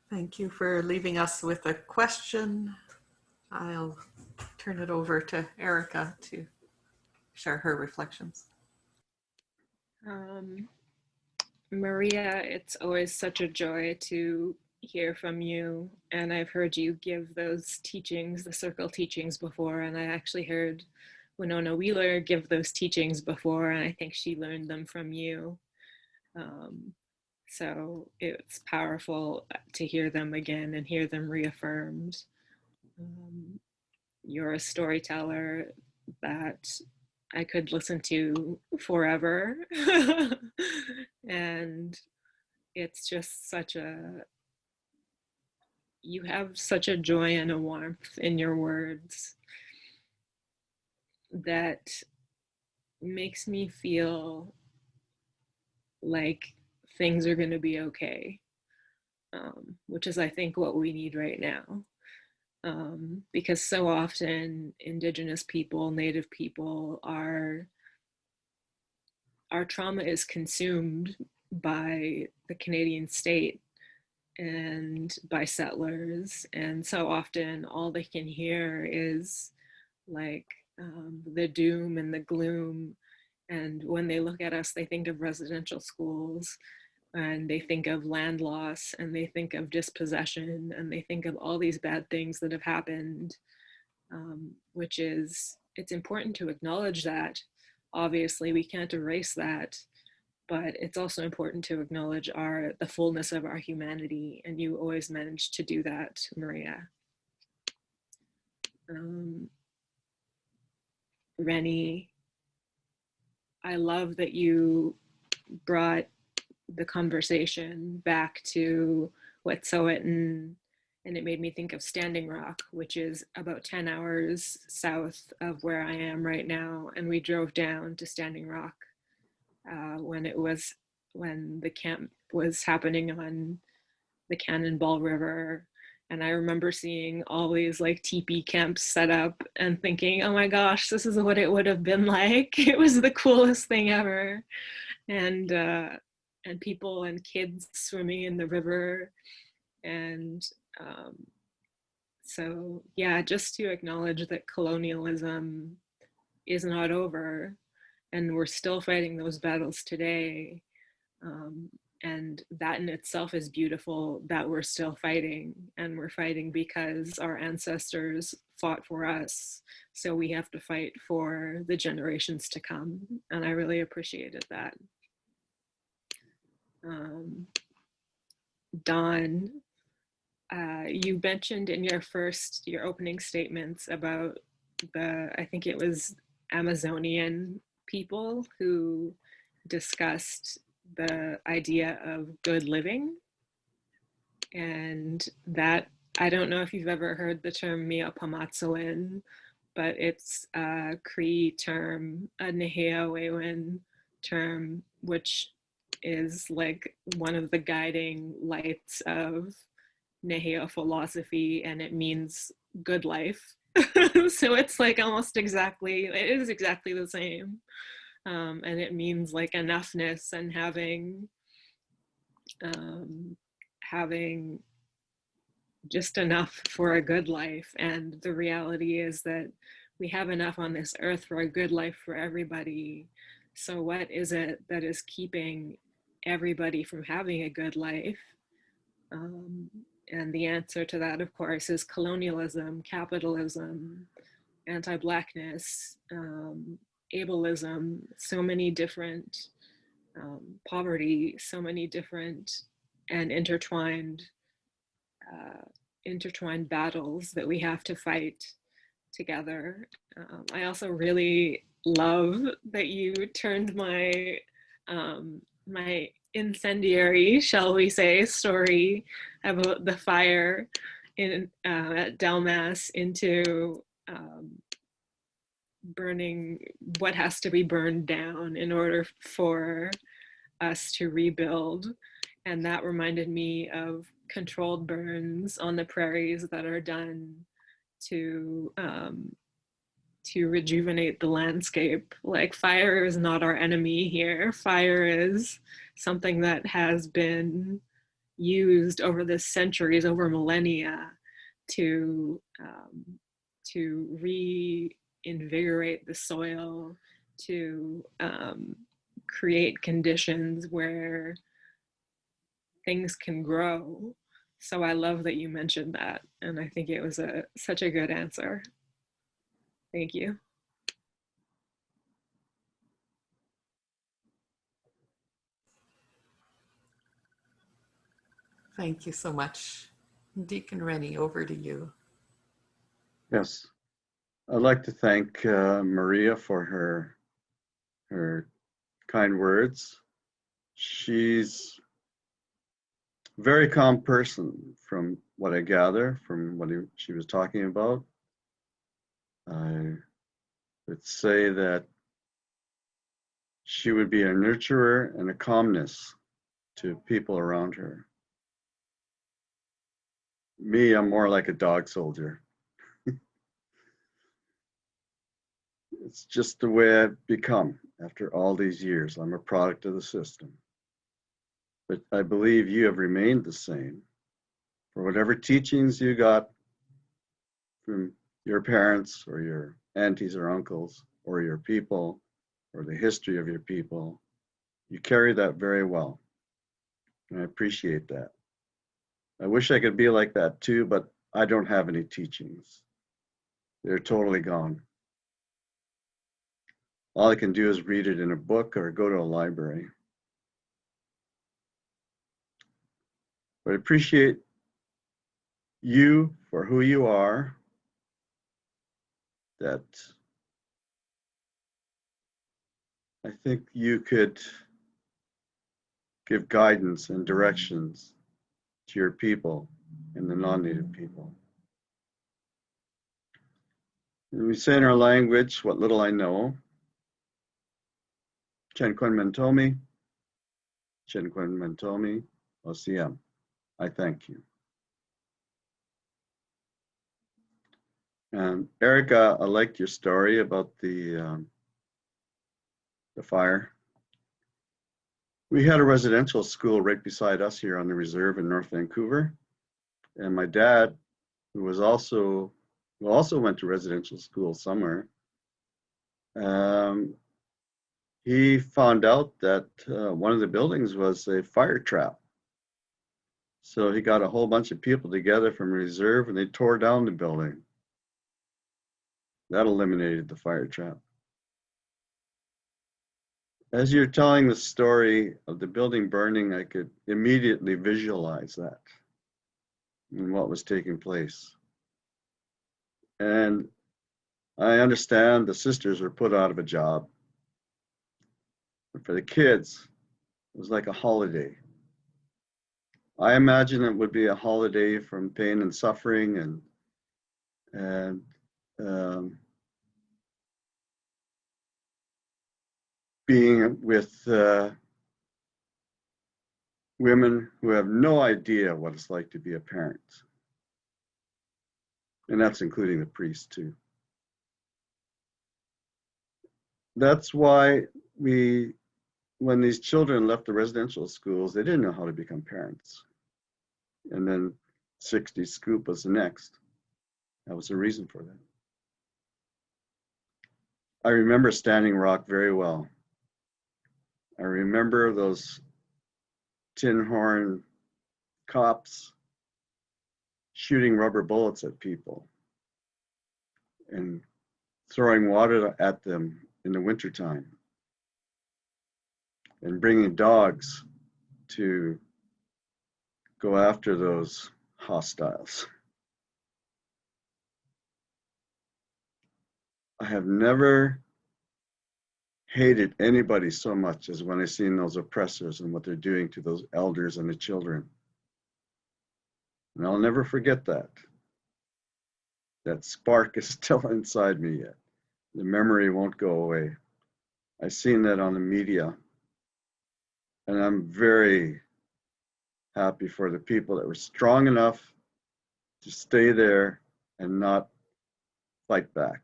A: Thank you for leaving us with a question. I'll turn it over to Erica to share her reflections.
E: Maria, it's always such a joy to hear from you, and I've heard you give those teachings, the circle teachings, before, and I actually heard Winona Wheeler give those teachings before, and I think she learned them from you. So it's powerful to hear them again and hear them reaffirmed. You're a storyteller that I could listen to forever. And it's just you have such a joy and a warmth in your words that makes me feel like things are going to be okay, which is, I think, what we need right now. Because so often Indigenous people, Native people, our trauma is consumed by the Canadian state and by settlers, and so often all they can hear is like the doom and the gloom, and when they look at us they think of residential schools, and they think of land loss, and they think of dispossession, and they think of all these bad things that have happened, which is, it's important to acknowledge that. Obviously, we can't erase that, but it's also important to acknowledge the fullness of our humanity, and you always manage to do that, Maria. Rennie, I love that you brought the conversation back to Wet'suwet'en, and it made me think of Standing Rock, which is about 10 hours south of where I am right now. And we drove down to Standing Rock when the camp was happening on the Cannonball River. And I remember seeing all these like teepee camps set up and thinking, oh my gosh, this is what it would have been like. It was the coolest thing ever. And people and kids swimming in the river. And so yeah, just to acknowledge that colonialism is not over, and we're still fighting those battles today. And that in itself is beautiful, that we're still fighting, and we're fighting because our ancestors fought for us. So we have to fight for the generations to come. And I really appreciated that. Don, you mentioned in your opening statements about I think it was Amazonian people who discussed the idea of good living. And that, I don't know if you've ever heard the term Mi'apamatsoen, but it's a Cree term, a Neheawewen term, which is like one of the guiding lights of Nehea philosophy, and it means good life. So it's like almost exactly, it is exactly the same. and it means like enoughness and having just enough for a good life. And the reality is that we have enough on this earth for a good life for everybody. So what is it that is keeping everybody from having a good life? And the answer to that, of course, is colonialism, capitalism, anti-Blackness, ableism, so many different, poverty, so many different and intertwined battles that we have to fight together. I also really love that you turned my my incendiary, shall we say, story about the fire in at Delmas into burning what has to be burned down in order for us to rebuild. And that reminded me of controlled burns on the prairies that are done to rejuvenate the landscape. Like, fire is not our enemy here. Fire is something that has been used over the centuries, over millennia, to reinvigorate the soil, to create conditions where things can grow. So I love that you mentioned that, and I think it was such a good answer. Thank you.
A: Thank you so much. Deacon Rennie, over to you.
C: Yes, I'd like to thank Maria for her kind words. She's a very calm person from what I gather from what she was talking about. I would say that she would be a nurturer and a calmness to people around her. Me, I'm more like a dog soldier. It's just the way I've become after all these years. I'm a product of the system. But I believe you have remained the same. For whatever teachings you got from your parents or your aunties or uncles or your people or the history of your people, you carry that very well. And I appreciate that. I wish I could be like that too, but I don't have any teachings. They're totally gone. All I can do is read it in a book or go to a library. But I appreciate you for who you are, that I think you could give guidance and directions to your people and the non-native people. And we say in our language, what little I know, Chen Kwen Mentomi, Chen Kwen Mentomi, OCM. I thank you. And Erica, I liked your story about the fire. We had a residential school right beside us here on the reserve in North Vancouver. And my dad, who also went to residential school somewhere, he found out that one of the buildings was a fire trap. So he got a whole bunch of people together from reserve and they tore down the building. That eliminated the fire trap. As you're telling the story of the building burning, I could immediately visualize that and what was taking place. And I understand the sisters were put out of a job. But for the kids, it was like a holiday. I imagine it would be a holiday from pain and suffering and being with women who have no idea what it's like to be a parent. And that's including the priest too. that's why when these children left the residential schools, they didn't know how to become parents. And then 60 Scoop was the next. That was the reason for that. I remember Standing Rock very well. I remember those tin horn cops shooting rubber bullets at people and throwing water at them in the wintertime and bringing dogs to go after those hostiles. I have never hated anybody so much as when I seen those oppressors and what they're doing to those elders and the children. And I'll never forget that. That spark is still inside me yet. The memory won't go away. I've seen that on the media. And I'm very happy for the people that were strong enough to stay there and not fight back.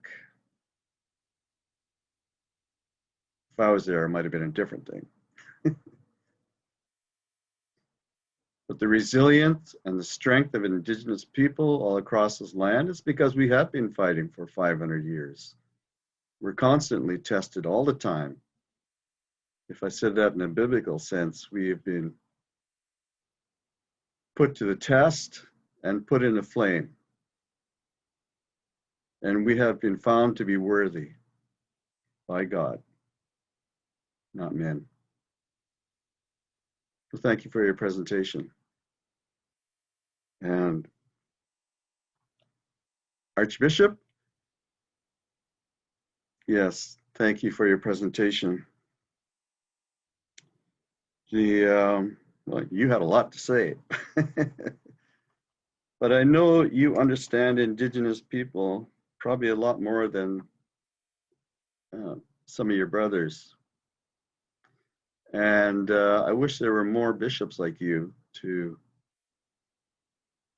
C: If I was there, it might have been a different thing. But the resilience and the strength of Indigenous people all across this land is because we have been fighting for 500 years. We're constantly tested all the time. If I said that in a biblical sense, we have been put to the test and put in the flame. And we have been found to be worthy by God, not men. So thank you for your presentation. And Archbishop, yes, thank you for your presentation. Well, you had a lot to say, but I know you understand Indigenous people probably a lot more than some of your brothers. And I wish there were more bishops like you to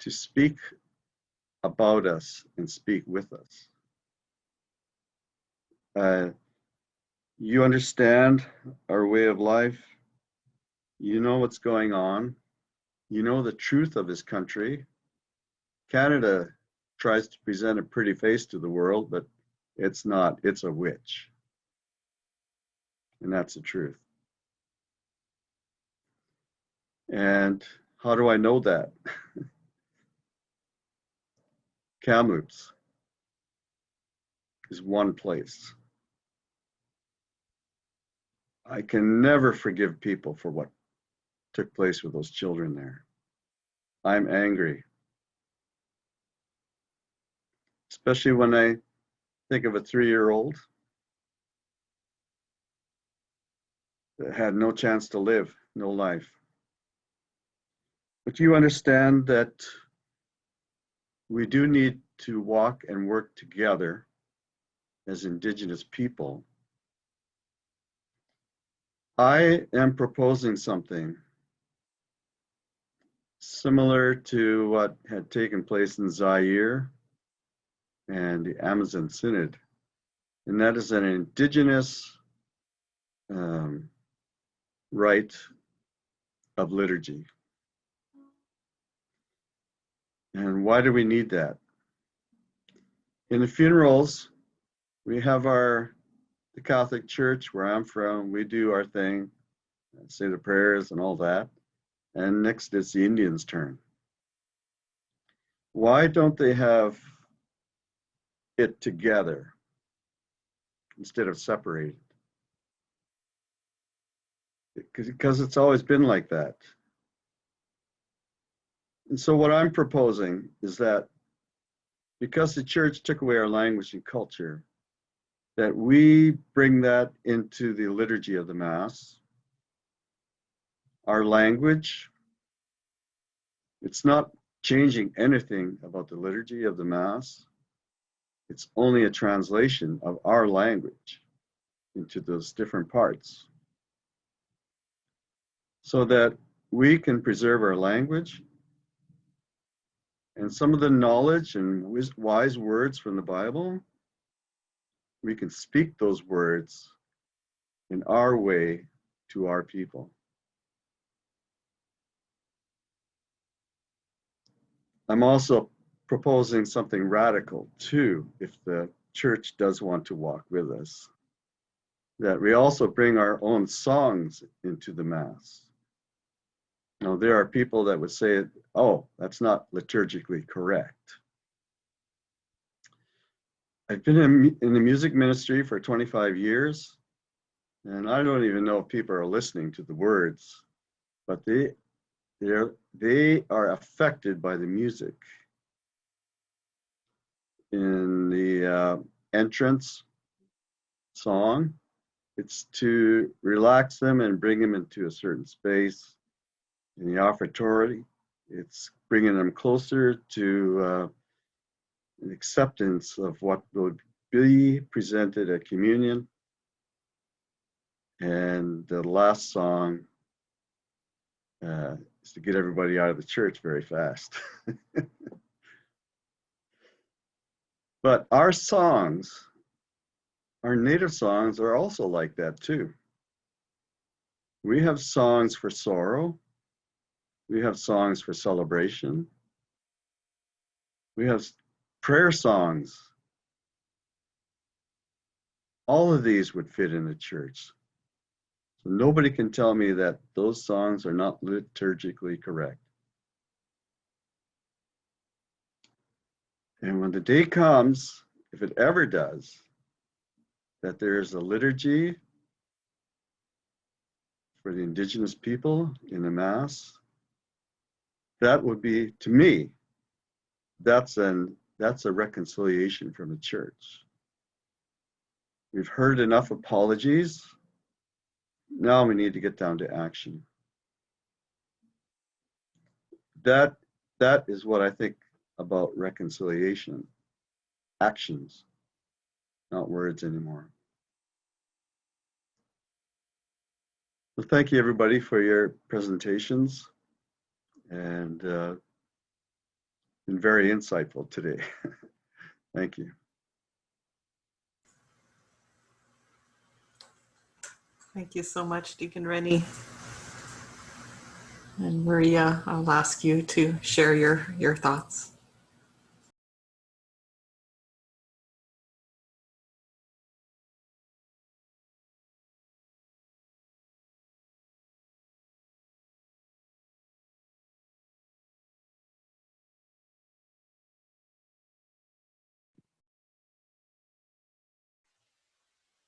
C: speak about us and speak with us. You understand our way of life. You know what's going on. You know the truth of this country. Canada tries to present a pretty face to the world, but it's not. It's a witch. And that's the truth. And how do I know that? Kamloops is one place. I can never forgive people for what took place with those children there. I'm angry. Especially when I think of a 3-year-old that had no chance to live, no life. But you understand that we do need to walk and work together as Indigenous people. I am proposing something similar to what had taken place in Zaire and the Amazon Synod, and that is an Indigenous rite of liturgy. And why do we need that? In the funerals, we have the Catholic Church where I'm from, we do our thing, say the prayers and all that. And next it's the Indians' turn. Why don't they have it together instead of separated? Because it's always been like that. And so what I'm proposing is that because the church took away our language and culture, that we bring that into the liturgy of the Mass. Our language, it's not changing anything about the liturgy of the Mass. It's only a translation of our language into those different parts, so that we can preserve our language and some of the knowledge and wise words from the Bible. We can speak those words in our way to our people. I'm also proposing something radical too, if the church does want to walk with us, that we also bring our own songs into the Mass. Now, there are people that would say, oh, that's not liturgically correct. I've been in the music ministry for 25 years, and I don't even know if people are listening to the words, but they are affected by the music. In the entrance song, it's to relax them and bring them into a certain space. In the offertory, it's bringing them closer to an acceptance of what would be presented at communion. And the last song is to get everybody out of the church very fast. But our songs, our native songs, are also like that too. We have songs for sorrow. We have songs for celebration. We have prayer songs. All of these would fit in the church. So nobody can tell me that those songs are not liturgically correct. And when the day comes, if it ever does, that there's a liturgy for the indigenous people in the Mass, that would be, to me, that's a reconciliation from the church. We've heard enough apologies. Now we need to get down to action. That is what I think about reconciliation. Actions, not words anymore. Well, thank you everybody for your presentations, and been very insightful today. Thank you.
A: Thank you so much, Deacon Rennie. And Maria, I'll ask you to share your thoughts.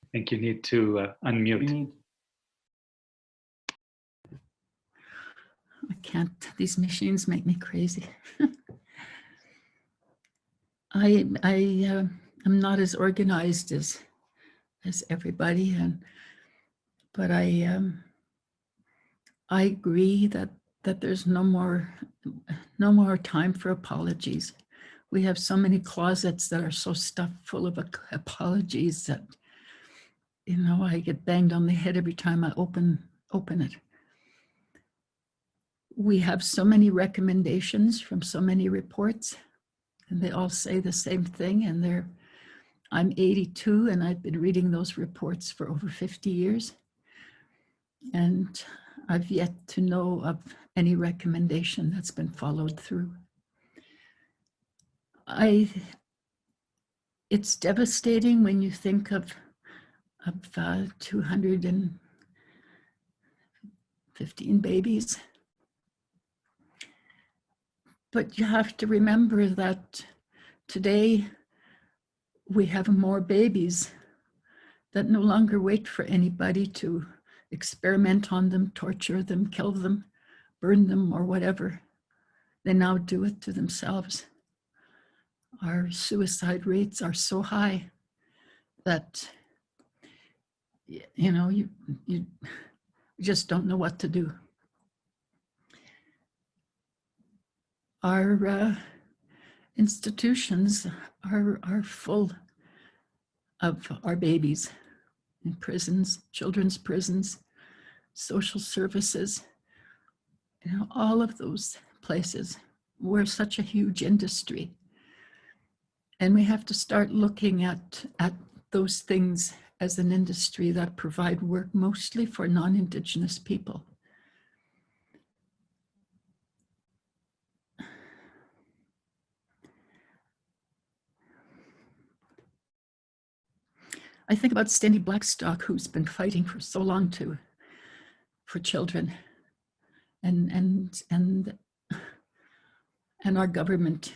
D: I think you need to unmute.
B: I can't, these machines make me crazy. I am not as organized as everybody, but I agree that there's no more time for apologies. We have so many closets that are so stuffed full of apologies that, you know, I get banged on the head every time I open it. We have so many recommendations from so many reports, and they all say the same thing. And I'm 82, and I've been reading those reports for over 50 years. And I've yet to know of any recommendation that's been followed through. It's devastating when you think of 215 babies. But you have to remember that today we have more babies that no longer wait for anybody to experiment on them, torture them, kill them, burn them, or whatever. They now do it to themselves. Our suicide rates are so high that, you know, you just don't know what to do. Our institutions are full of our babies in prisons, children's prisons, social services, you know, all of those places. We're such a huge industry. And we have to start looking at those things as an industry that provide work mostly for non-Indigenous people. I think about Stanley Blackstock, who's been fighting for so long for children, and our government,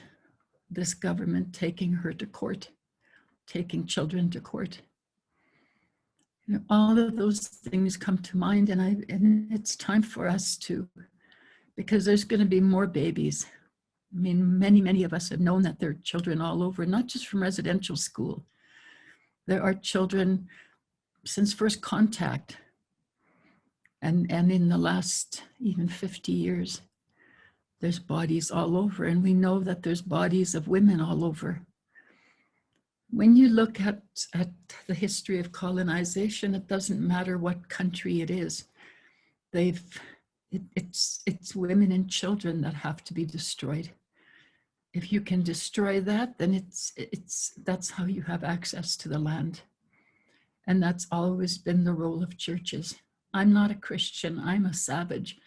B: this government taking her to court, taking children to court. You know, all of those things come to mind, and it's time for us to, because there's going to be more babies. I mean, many of us have known that there are children all over, not just from residential school. There are children since first contact, and in the last even 50 years, there's bodies all over, and we know that there's bodies of women all over. When you look at the history of colonization, it doesn't matter what country it is. It's women and children that have to be destroyed. If you can destroy that, then that's how you have access to the land. And that's always been the role of churches. I'm not a Christian, I'm a savage.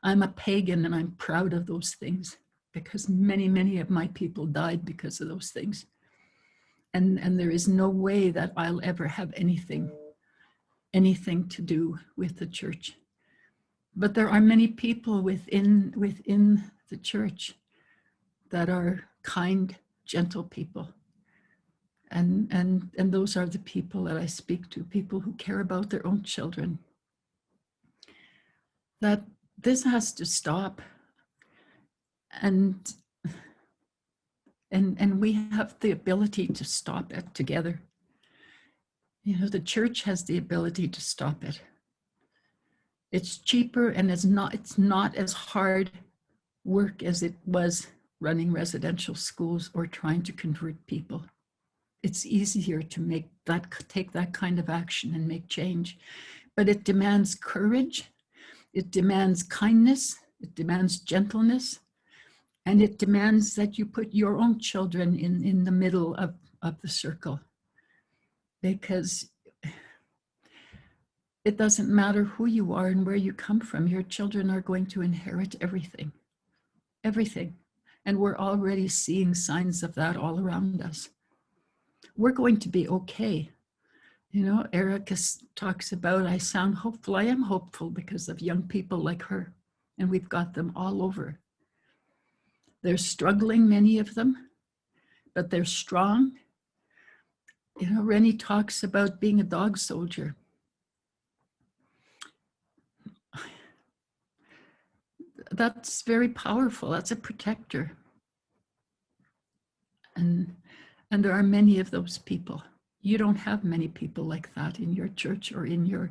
B: I'm a pagan, and I'm proud of those things because many of my people died because of those things. And there is no way that I'll ever have anything to do with the church. But there are many people within the church that are kind, gentle people. And those are the people that I speak to, people who care about their own children. That this has to stop. And we have the ability to stop it together. You know, the church has the ability to stop it. It's cheaper, and it's not as hard work as it was running residential schools or trying to convert people. It's easier to take that kind of action and make change, but it demands courage, it demands kindness, it demands gentleness, and it demands that you put your own children in the middle of the circle, because it doesn't matter who you are and where you come from, your children are going to inherit everything. And we're already seeing signs of that all around us. We're going to be okay. You know, Erica talks about, I sound hopeful. I am hopeful because of young people like her, and we've got them all over. They're struggling, many of them, but they're strong. You know, Rennie talks about being a dog soldier. That's very powerful. That's a protector. And there are many of those people. You don't have many people like that in your church or in your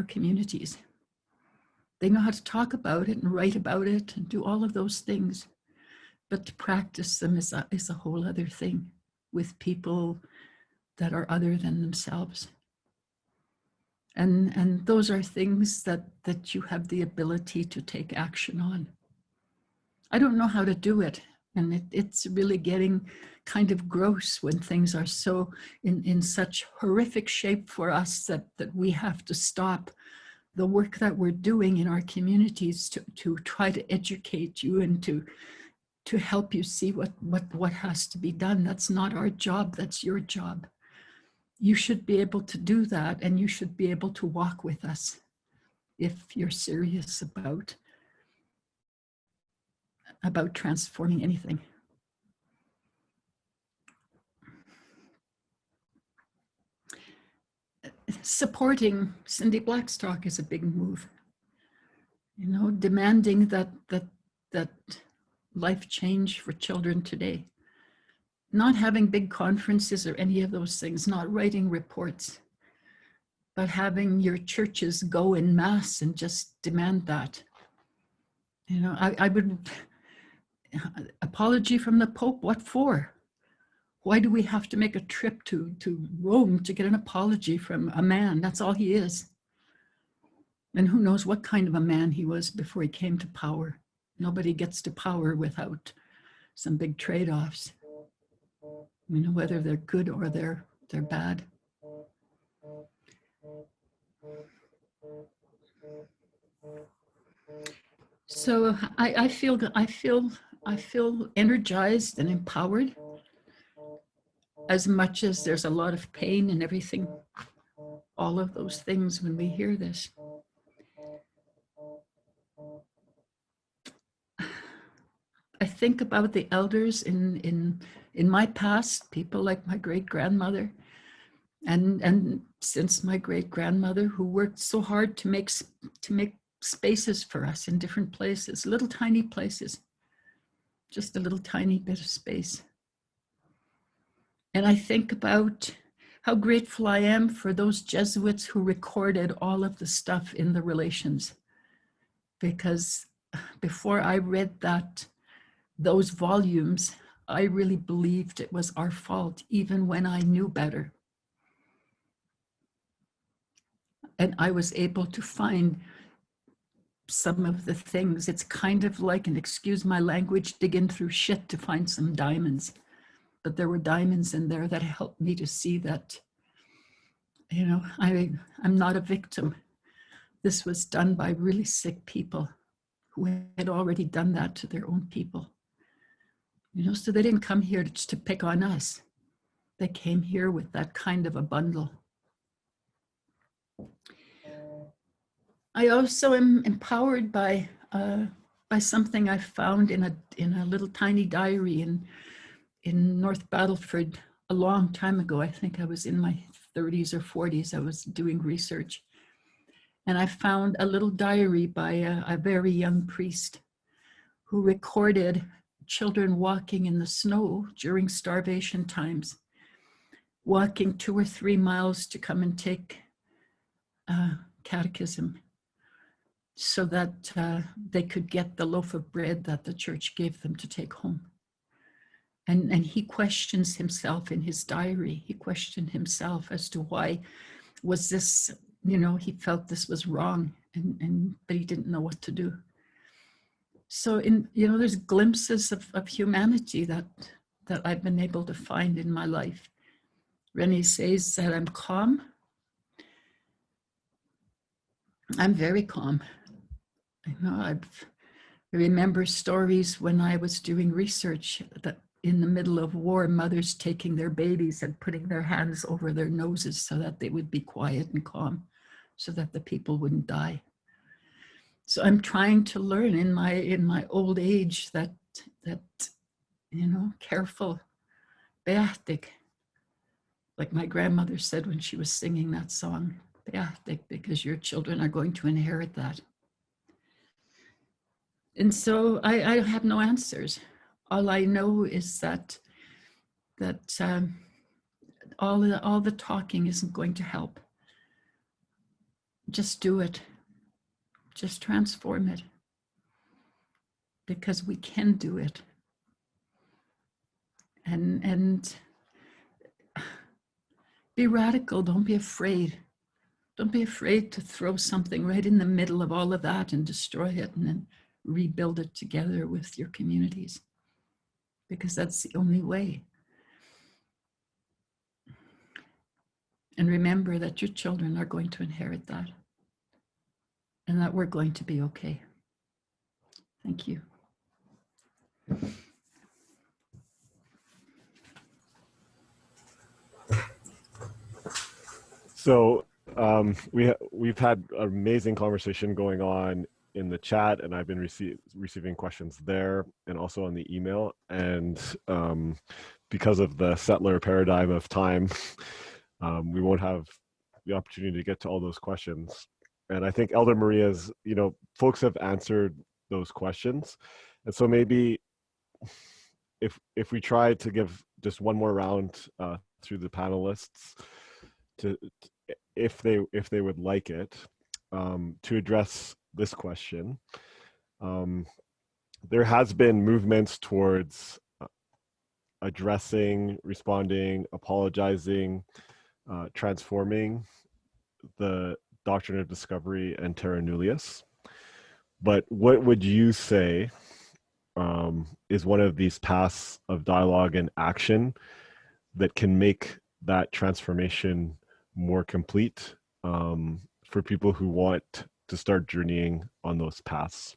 B: communities. They know how to talk about it and write about it and do all of those things. But to practice them is a whole other thing with people that are other than themselves. And those are things that you have the ability to take action on. I don't know how to do it. And it's really getting kind of gross when things are so in such horrific shape for us that we have to stop the work that we're doing in our communities to try to educate you and to help you see what has to be done. That's not our job, that's your job. You should be able to do that, and you should be able to walk with us if you're serious about transforming anything. Supporting Cindy Blackstock is a big move. You know, demanding that life change for children today. Not having big conferences or any of those things, not writing reports, but having your churches go en masse and just demand that. You know, I would, apology from the Pope, what for? Why do we have to make a trip to Rome to get an apology from a man? That's all he is. And who knows what kind of a man he was before he came to power. Nobody gets to power without some big trade-offs. You know, whether they're good or they're bad. So I feel energized and empowered, as much as there's a lot of pain and everything, all of those things when we hear this. I think about the elders in my past, people like my great-grandmother, and since my great-grandmother, who worked so hard to make spaces for us in different places, little tiny places, just a little tiny bit of space. And I think about how grateful I am for those Jesuits who recorded all of the stuff in the relations, because before I read those volumes, I really believed it was our fault, even when I knew better. And I was able to find some of the things. It's kind of like, and excuse my language, digging through shit to find some diamonds. But there were diamonds in there that helped me to see that, you know, I'm not a victim. This was done by really sick people who had already done that to their own people. You know, so they didn't come here to pick on us. They came here with that kind of a bundle. I also am empowered by something I found in a little tiny diary in North Battleford a long time ago. I think I was in my 30s or 40s. I was doing research. And I found a little diary by a very young priest who recorded children walking in the snow during starvation times, walking 2 or 3 miles to come and take catechism so that they could get the loaf of bread that the church gave them to take home. And he questions himself in his diary. He questioned himself as to why was this, you know, he felt this was wrong, but he didn't know what to do. So there's glimpses of humanity that I've been able to find in my life. Rennie says that I'm calm. I'm very calm. You know, I remember stories when I was doing research that in the middle of war, mothers taking their babies and putting their hands over their noses so that they would be quiet and calm, so that the people wouldn't die. So I'm trying to learn in my old age that you know, careful, beatig, like my grandmother said when she was singing that song, beatig, because your children are going to inherit that. And so I have no answers. All I know is that all the talking isn't going to help. Just do it. Just transform it, because we can do it. And be radical. Don't be afraid. Don't be afraid to throw something right in the middle of all of that and destroy it, and then rebuild it together with your communities, because that's the only way. And remember that your children are going to inherit that, and that we're going to be okay. Thank you.
F: So we've had an amazing conversation going on in the chat, and I've been receiving questions there and also on the email. And because of the settler paradigm of time, we won't have the opportunity to get to all those questions. And I think Elder Maria's, you know, folks have answered those questions. And so maybe if we try to give just one more round through the panelists, if they would like it, to address this question. There has been movements towards addressing, responding, apologizing, transforming the doctrine of discovery and Terra Nullius. But what would you say is one of these paths of dialogue and action that can make that transformation more complete for for people who want to start journeying on those paths.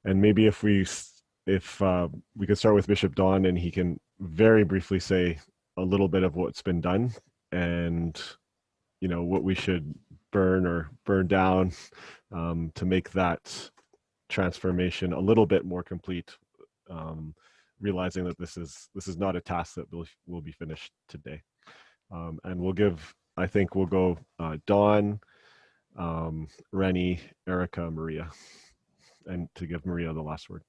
F: And maybe if we could start with Bishop Don, and he can very briefly say a little bit of what's been done and, you know, what we should burn or burn down to make that transformation a little bit more complete, realizing that this is not a task that will be finished today. And we'll give, I think we'll go Don, Rennie, Erica, Maria, and to give Maria the last word.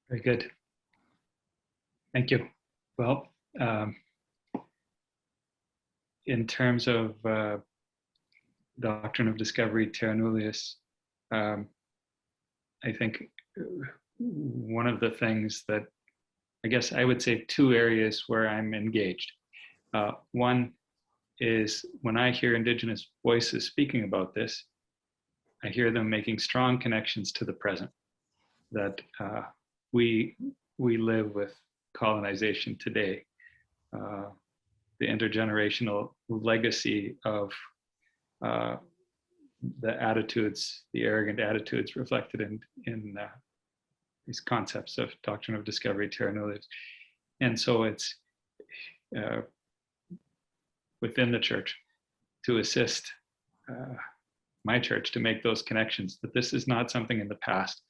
D: Very good. Thank you. Well, in terms of doctrine of discovery, Terra Nullius, I think one of the things that, I guess I would say two areas where I'm engaged. One is when I hear Indigenous voices speaking about this, I hear them making strong connections to the present, that we live with colonization today. The intergenerational legacy of the attitudes, the arrogant attitudes reflected in these concepts of doctrine of discovery, Terra Nullius. And so it's within the church to assist my church to make those connections, that this is not something in the past,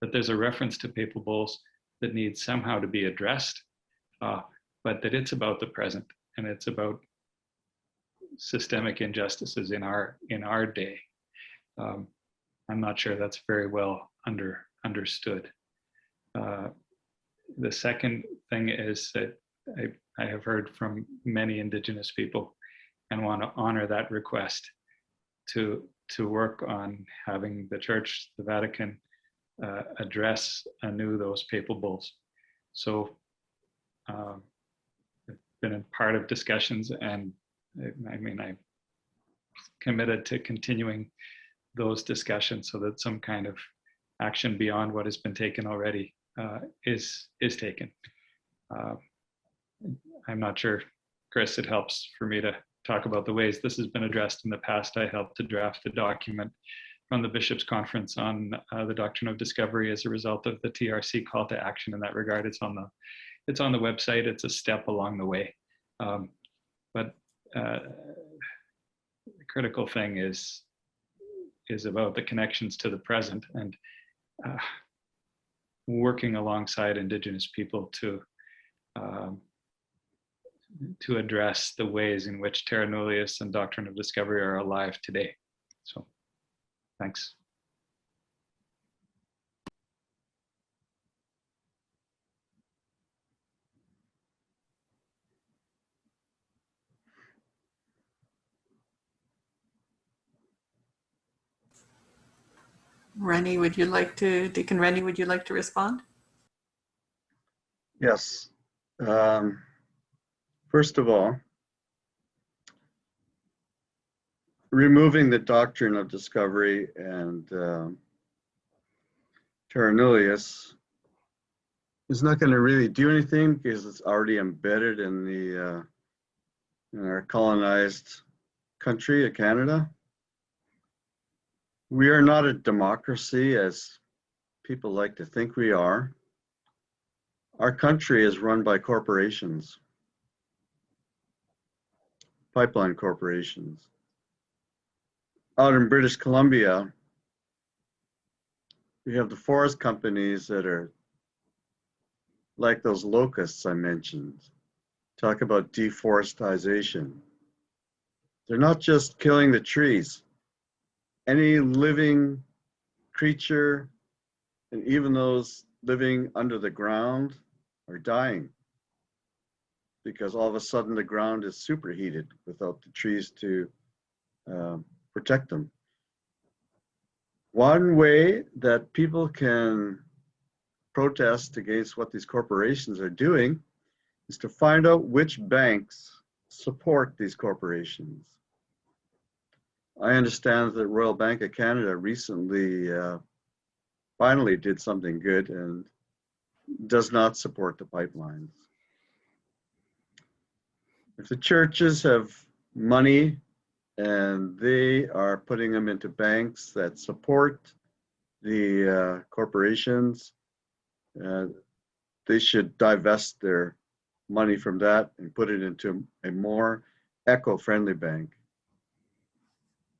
D: that there's a reference to papal bulls that needs somehow to be addressed, but that it's about the present, and it's about systemic injustices in our day. I'm not sure that's very well understood. The second thing is that I have heard from many Indigenous people and want to honor that request to work on having the Church, the Vatican, address anew those papal bulls. So I've been a part of discussions, and I'm committed to continuing those discussions so that some kind of action beyond what has been taken already is taken. I'm not sure, Chris, it helps for me to talk about the ways this has been addressed in the past. I helped to draft a document from the Bishops' Conference on the doctrine of discovery as a result of the TRC call to action in that regard. It's on the website. It's a step along the way. But the critical thing is about the connections to the present, and working alongside Indigenous people to address the ways in which Terra Nullius and doctrine of discovery are alive today. So, thanks.
A: Rennie, Deacon Rennie, would you like to respond?
C: Yes. First of all, removing the doctrine of discovery and Terra Nullius is not going to really do anything because it's already embedded in our colonized country of Canada. We are not a democracy as people like to think we are. Our country is run by corporations, pipeline corporations. Out in British Columbia, we have the forest companies that are like those locusts I mentioned. Talk about deforestation. They're not just killing the trees. Any living creature, and even those living under the ground, are dying because all of a sudden the ground is superheated without the trees to protect them. One way that people can protest against what these corporations are doing is to find out which banks support these corporations. I understand that Royal Bank of Canada recently finally did something good and does not support the pipelines. If the churches have money and they are putting them into banks that support the corporations, they should divest their money from that and put it into a more eco-friendly bank.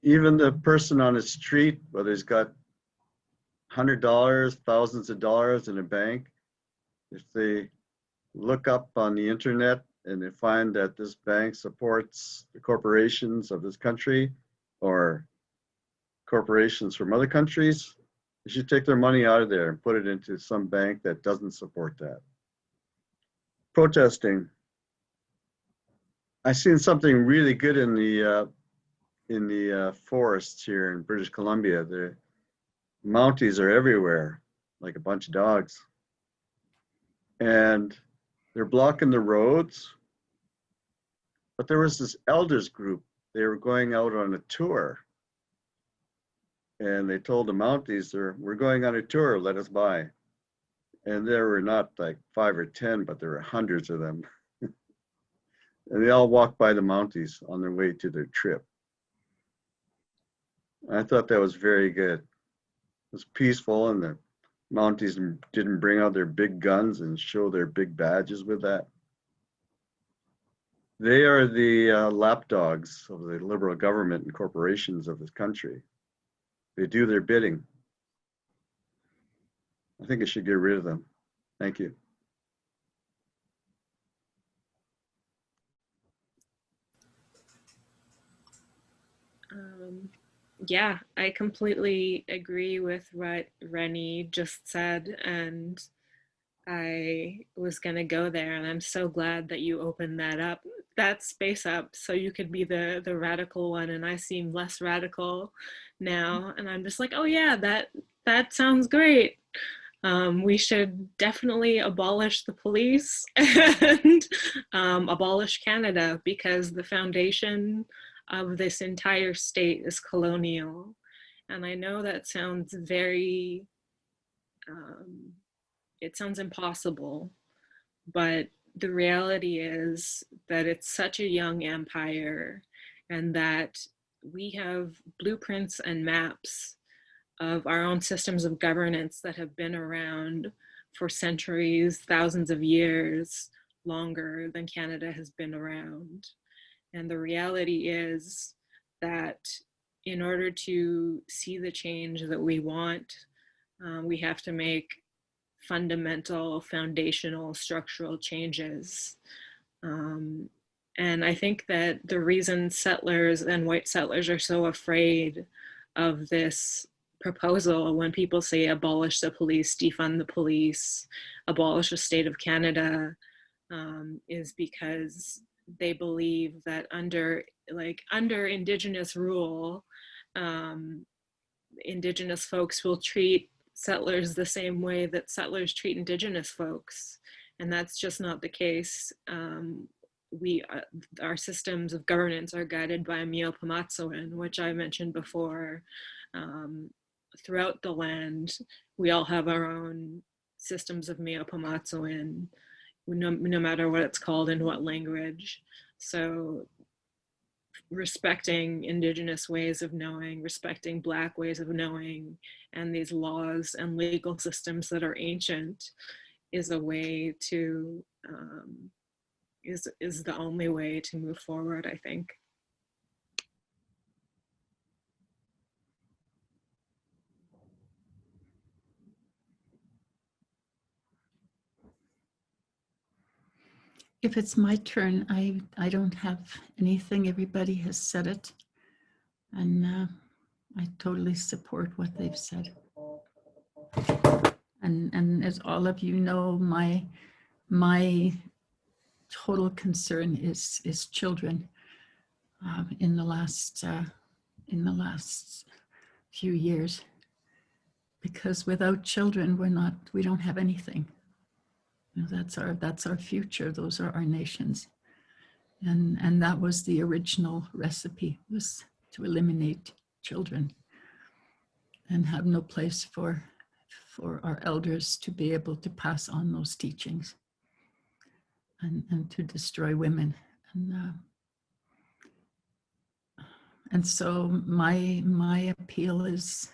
C: Even the person on the street, whether he's got $100, thousands of dollars in a bank, if they look up on the internet and they find that this bank supports the corporations of this country or corporations from other countries, they should take their money out of there and put it into some bank that doesn't support that. Protesting. I've seen something really good in the forests here in British Columbia. The Mounties are everywhere, like a bunch of dogs. And they're blocking the roads. But there was this elders group. They were going out on a tour. And they told the Mounties, we're going on a tour, let us by. And there were not like 5 or 10, but there were hundreds of them. And they all walked by the Mounties on their way to their trip. I thought that was very good. It was peaceful, and the Mounties didn't bring out their big guns and show their big badges with that. They are the lapdogs of the Liberal government and corporations of this country. They do their bidding. I think I should get rid of them. Thank you.
E: Yeah, I completely agree with what Rennie just said, and I was gonna go there, and I'm so glad that you opened that space up, so you could be the radical one, and I seem less radical now, and I'm just like, oh yeah, that sounds great. We should definitely abolish the police and abolish Canada, because the foundation of this entire state is colonial. And I know that sounds very, it sounds impossible, but the reality is that it's such a young empire, and that we have blueprints and maps of our own systems of governance that have been around for centuries, thousands of years, longer than Canada has been around. And the reality is that in order to see the change that we want, we have to make fundamental, foundational, structural changes. And I think that the reason settlers and white settlers are so afraid of this proposal, when people say abolish the police, defund the police, abolish the state of Canada, is because they believe that under Indigenous rule, Indigenous folks will treat settlers the same way that settlers treat Indigenous folks, and that's just not the case. Our systems of governance are guided by Mi'opamatsuwin, which I mentioned before. Throughout the land, we all have our own systems of Mi'opamatsuwin, no matter what it's called in what language. So respecting Indigenous ways of knowing, respecting Black ways of knowing, and these laws and legal systems that are ancient is a way to, is the only way to move forward, I think.
B: If it's my turn, I don't have anything. Everybody has said it. And I totally support what they've said. And as all of you know, my total concern is children. In the last few years, because without children, we don't have anything. You know, that's our future. Those are our nations, and that was the original recipe, was to eliminate children and have no place for our elders to be able to pass on those teachings, and to destroy women And so my appeal is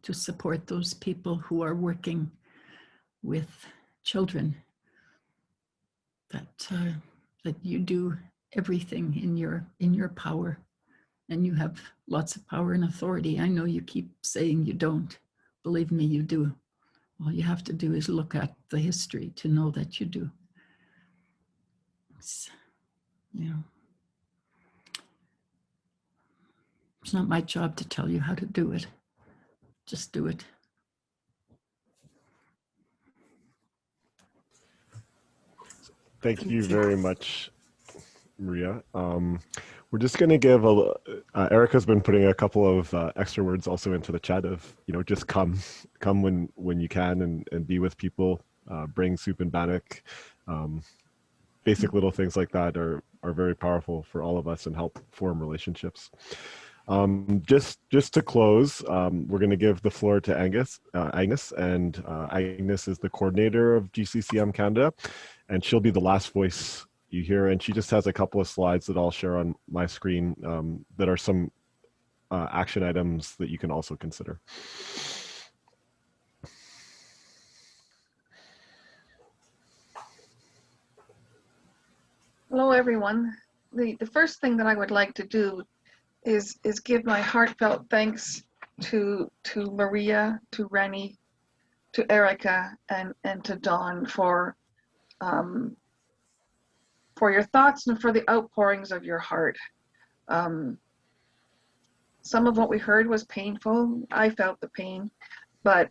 B: to support those people who are working with children, that you do everything in your power, and you have lots of power and authority. I know you keep saying you don't. Believe me, you do. All you have to do is look at the history to know that you do. It's not my job to tell you how to do it. Just do it.
F: Thank you very much, Maria. We're just going to give Erica's been putting a couple of extra words also into the chat of, just come when you can and be with people, bring soup and bannock. Basic little things like that are very powerful for all of us and help form relationships. Just to close, we're going to give the floor to Agnes, and Agnes is the coordinator of GCCM Canada, and she'll be the last voice you hear. And she just has a couple of slides that I'll share on my screen that are some action items that you can also consider.
G: Hello, everyone. The first thing that I would like to do is give my heartfelt thanks to Maria, to Rennie, to Erica, and to Don for your thoughts and for the outpourings of your heart. Some of what we heard was painful. I felt the pain, but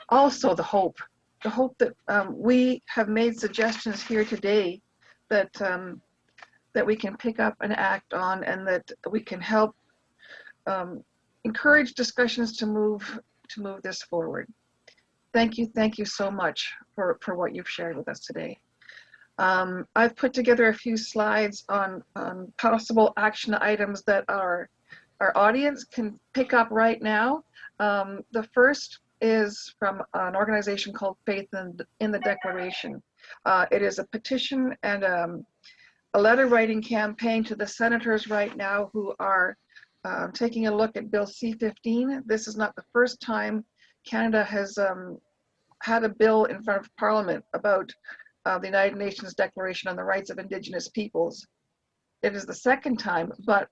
G: also the hope that we have made suggestions here today that we can pick up and act on, and that we can help encourage discussions to move this forward. Thank you so much for what you've shared with us today. I've put together a few slides on possible action items that our audience can pick up right now. The first is from an organization called Faith in the Declaration. It is a petition and a letter writing campaign to the senators right now who are taking a look at Bill C-15. This is not the first time Canada has had a bill in front of Parliament about the United Nations Declaration on the Rights of Indigenous Peoples. It is the second time, but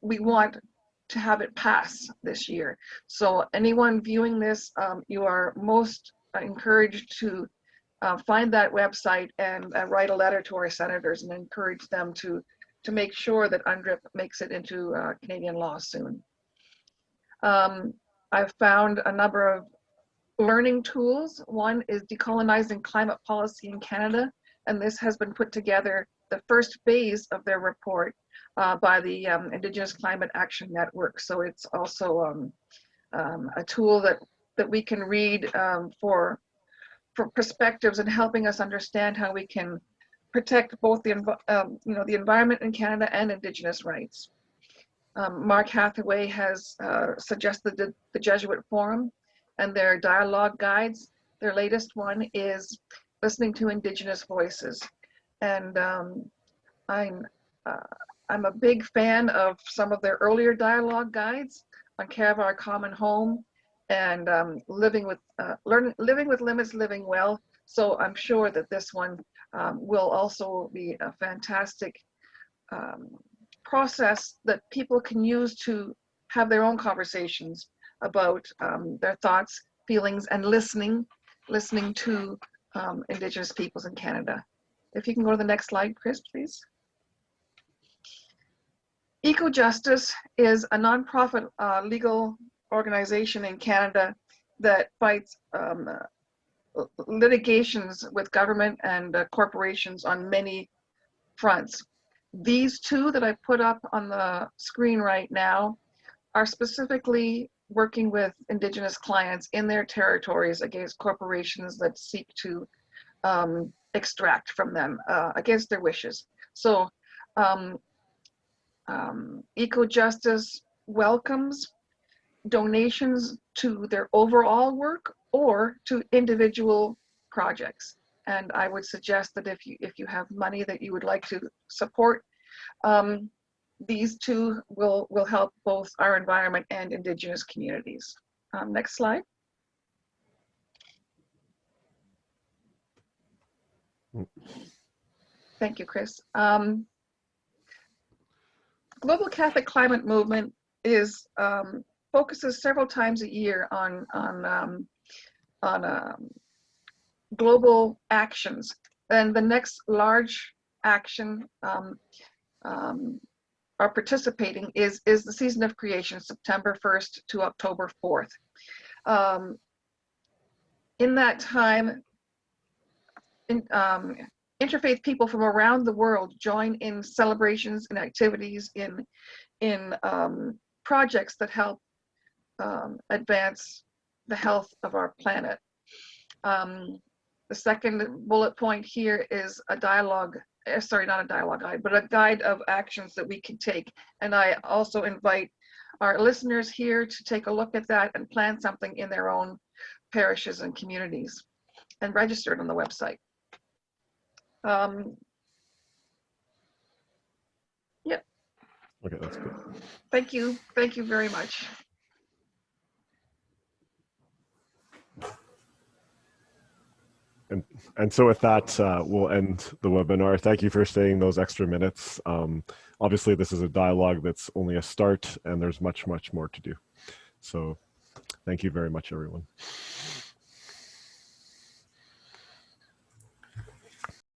G: we want to have it pass this year. So anyone viewing this, you are most encouraged to find that website and write a letter to our senators and encourage them to make sure that UNDRIP makes it into Canadian law soon. I've found a number of learning tools. One is Decolonizing Climate Policy in Canada, and this has been put together, the first phase of their report, by the Indigenous Climate Action Network. So it's also a tool that we can read for perspectives and helping us understand how we can protect both the environment in Canada and Indigenous rights. Mark Hathaway has suggested the Jesuit Forum and their dialogue guides. Their latest one is Listening to Indigenous Voices. And I'm a big fan of some of their earlier dialogue guides on care of our common home and living with limits, living well. So I'm sure that this one will also be a fantastic process that people can use to have their own conversations about their thoughts, feelings, and listening to Indigenous peoples in Canada. If you can go to the next slide, Chris, please. Eco-Justice is a nonprofit legal organization in Canada that fights litigations with government and corporations on many fronts. These two that I put up on the screen right now are specifically working with Indigenous clients in their territories against corporations that seek to extract from them against their wishes. So Eco-Justice welcomes donations to their overall work or to individual projects. And I would suggest that if you have money that you would like to support, these two will help both our environment and Indigenous communities. Next slide. Thank you, Chris. Global Catholic Climate Movement is focuses several times a year on global actions. And the next large action are participating is the Season of Creation, September 1st to October 4th. In that time, interfaith people from around the world join in celebrations and activities in projects that help advance the health of our planet. The second bullet point here is a dialogue, sorry, not a dialogue guide, but a guide of actions that we can take. And I also invite our listeners here to take a look at that and plan something in their own parishes and communities and register it on the website. Yeah.
F: Okay, that's good.
G: Thank you. Thank you very much.
F: And so with that, we'll end the webinar. Thank you for staying those extra minutes. Obviously, this is a dialogue that's only a start, and there's much, much more to do. So thank you very much, everyone.